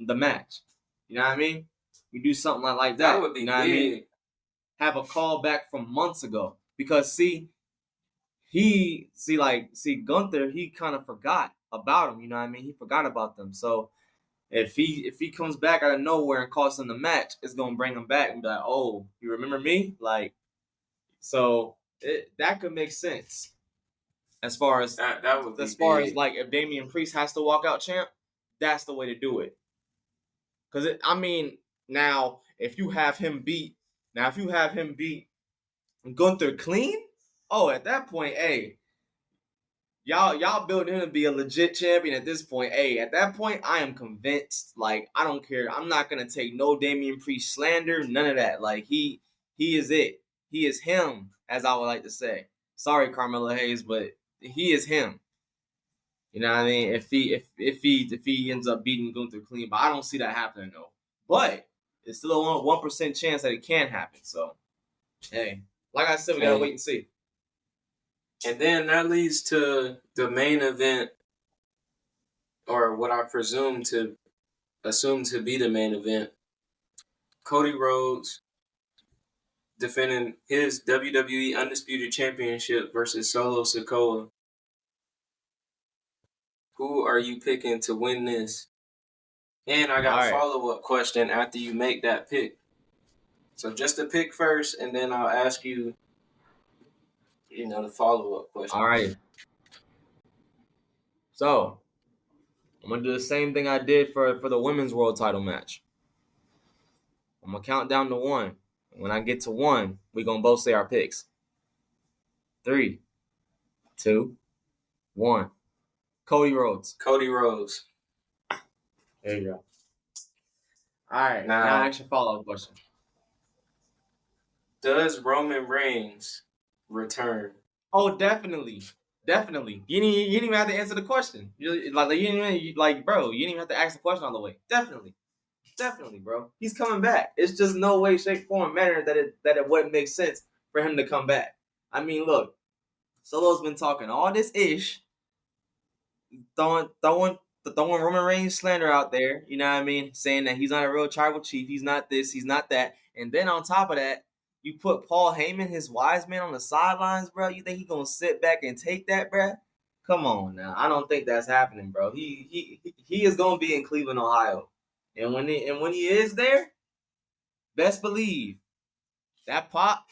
Speaker 3: the match. You know what I mean? You do something like that.
Speaker 2: That would be
Speaker 3: you know
Speaker 2: big.
Speaker 3: what I mean? Have a call back from months ago. Because Gunther, he kind of forgot about him, you know what I mean? He forgot about them. So if he comes back out of nowhere and costs him the match, it's gonna bring him back and be like, oh, you remember me? Like, so that could make sense. As far as
Speaker 2: that would be big.
Speaker 3: like, if Damian Priest has to walk out champ, that's the way to do it. Because now if you have him beat Gunther clean, oh, at that point, hey, y'all building him to be a legit champion at this point. Hey, at that point, I am convinced. Like, I don't care. I'm not gonna take no Damian Priest slander, none of that. Like, he is it. He is him, as I would like to say. Sorry, Carmelo Hayes, but he is him. You know what I mean? If he ends up beating Gunther clean, but I don't see that happening though. But it's still a 1% chance that it can happen. So, hey, like I said, we gotta wait and see.
Speaker 2: And then that leads to the main event, or what I assume to be the main event. Cody Rhodes defending his WWE Undisputed Championship versus Solo Sikoa. Who are you picking to win this? And I got a follow-up question after you make that pick. So just a pick first, and then I'll ask you, the follow-up question.
Speaker 3: All right. So, I'm going to do the same thing I did for the women's world title match. I'm going to count down to 1. When I get to 1, we're going to both say our picks. 3, 2, 1. Cody Rhodes.
Speaker 2: Cody Rhodes.
Speaker 3: There you go. All right. Now ask your follow-up question.
Speaker 2: Does Roman Reigns return?
Speaker 3: Oh, definitely. Definitely. You didn't even have to answer the question. You didn't even have to ask the question all the way. Definitely. Definitely, bro. He's coming back. It's just no way, shape, form, manner that it wouldn't make sense for him to come back. I mean, look, Solo's been talking all this ish, throwing Roman Reigns slander out there, you know what I mean? Saying that he's not a real tribal chief, he's not this, he's not that. And then on top of that, you put Paul Heyman, his wise man, on the sidelines, bro. You think he's gonna sit back and take that, bro? Come on now. I don't think that's happening, bro. He is gonna be in Cleveland, Ohio. And when he is there, best believe that pop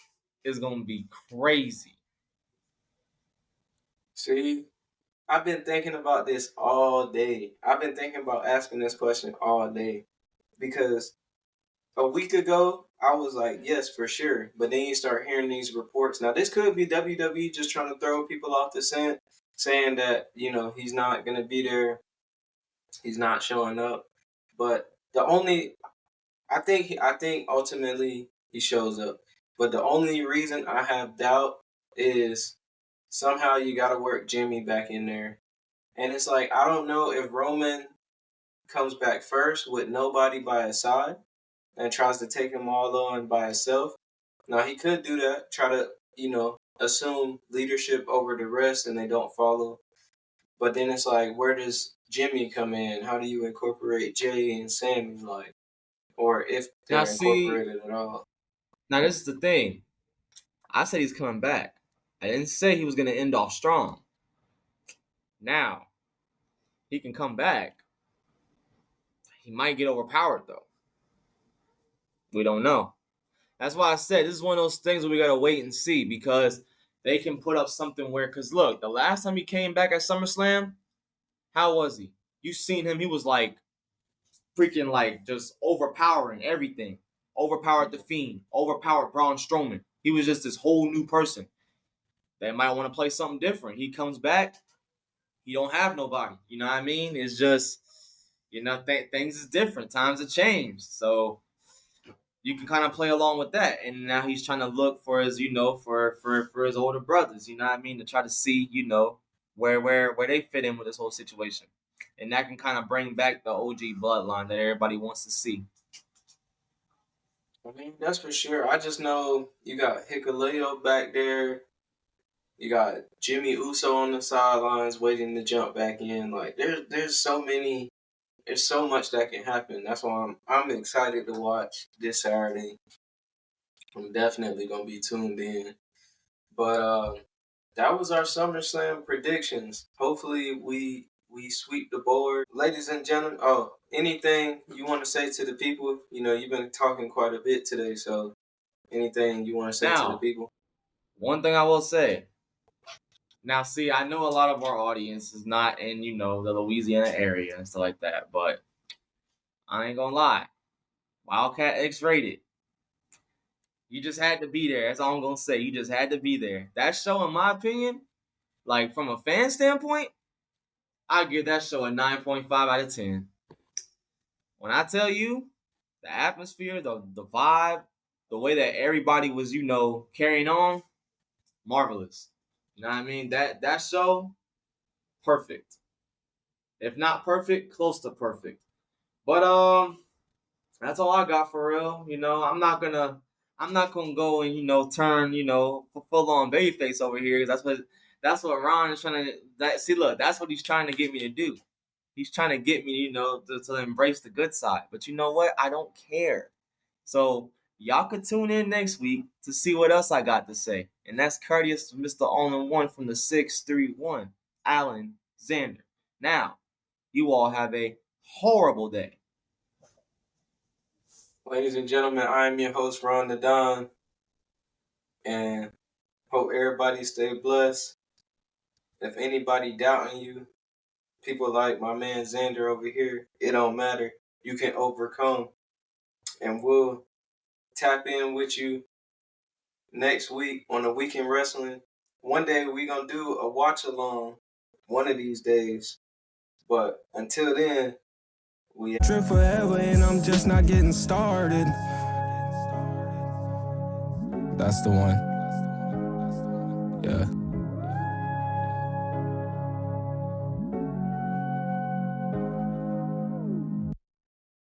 Speaker 3: is gonna be crazy.
Speaker 2: See, I've been thinking about this all day. I've been thinking about asking this question all day. Because a week ago, I was like, yes, for sure. But then you start hearing these reports. Now, this could be WWE just trying to throw people off the scent, saying that, he's not going to be there. He's not showing up. But the only I think ultimately he shows up. But the only reason I have doubt is somehow you got to work Jimmy back in there. And it's like, I don't know if Roman comes back first with nobody by his side and tries to take them all on by himself. Now, he could do that, try to, assume leadership over the rest and they don't follow. But then it's like, where does Jimmy come in? How do you incorporate Jay and Sammy, like, or if
Speaker 3: Now,
Speaker 2: they're
Speaker 3: see,
Speaker 2: incorporated at all?
Speaker 3: now this is the thing. I said he's coming back. I didn't say he was going to end off strong. Now, he can come back. He might get overpowered, though. We don't know. That's why I said this is one of those things where we got to wait and see, because they can put up something where, because look, the last time he came back at SummerSlam, how was he? You seen him, he was like freaking like just overpowering everything. Overpowered The Fiend, overpowered Braun Strowman. He was just this whole new person. They might want to play something different. He comes back, he don't have nobody. You know what I mean? It's just, things is different. Times have changed. So you can kind of play along with that. And now he's trying to look for his, for his older brothers, you know what I mean? To try to see, where they fit in with this whole situation. And that can kind of bring back the OG bloodline that everybody wants to see.
Speaker 2: I mean, that's for sure. I just know you got Hikuleo back there. You got Jimmy Uso on the sidelines waiting to jump back in. Like, there's so much that can happen. That's why I'm excited to watch this Saturday. I'm definitely gonna be tuned in. But that was our SummerSlam predictions. Hopefully we sweep the board. Ladies and gentlemen, anything you want to say to the people? You've been talking quite a bit today, so anything you want to say to the people?
Speaker 3: One thing I will say. Now, see, I know a lot of our audience is not in, the Louisiana area and stuff like that, but I ain't gonna lie. Wildcat X-rated. You just had to be there. That's all I'm gonna say. You just had to be there. That show, in my opinion, like from a fan standpoint, I give that show a 9.5 out of 10. When I tell you the atmosphere, the vibe, the way that everybody was, carrying on, marvelous. You know what I mean? That show, perfect. If not perfect, close to perfect. But that's all I got for real. I'm not gonna go and turn full on babyface over here, because that's what Ron is trying to. See, look, that's what he's trying to get me to do. He's trying to get me, to embrace the good side. But you know what? I don't care. So y'all could tune in next week to see what else I got to say. And that's courteous to Mr. All-in-One from the 631, Allin, Xander. Now, you all have a horrible day.
Speaker 2: Ladies and gentlemen, I am your host, Ron the Don, and hope everybody stay blessed. If anybody doubting you, people like my man Xander over here, it don't matter. You can overcome. And we'll tap in with you next week on the Weekend Wrestling. One day we gonna do a watch along one of these days. But until then, we
Speaker 1: Trip forever and I'm just not getting started. That's the one. Yeah.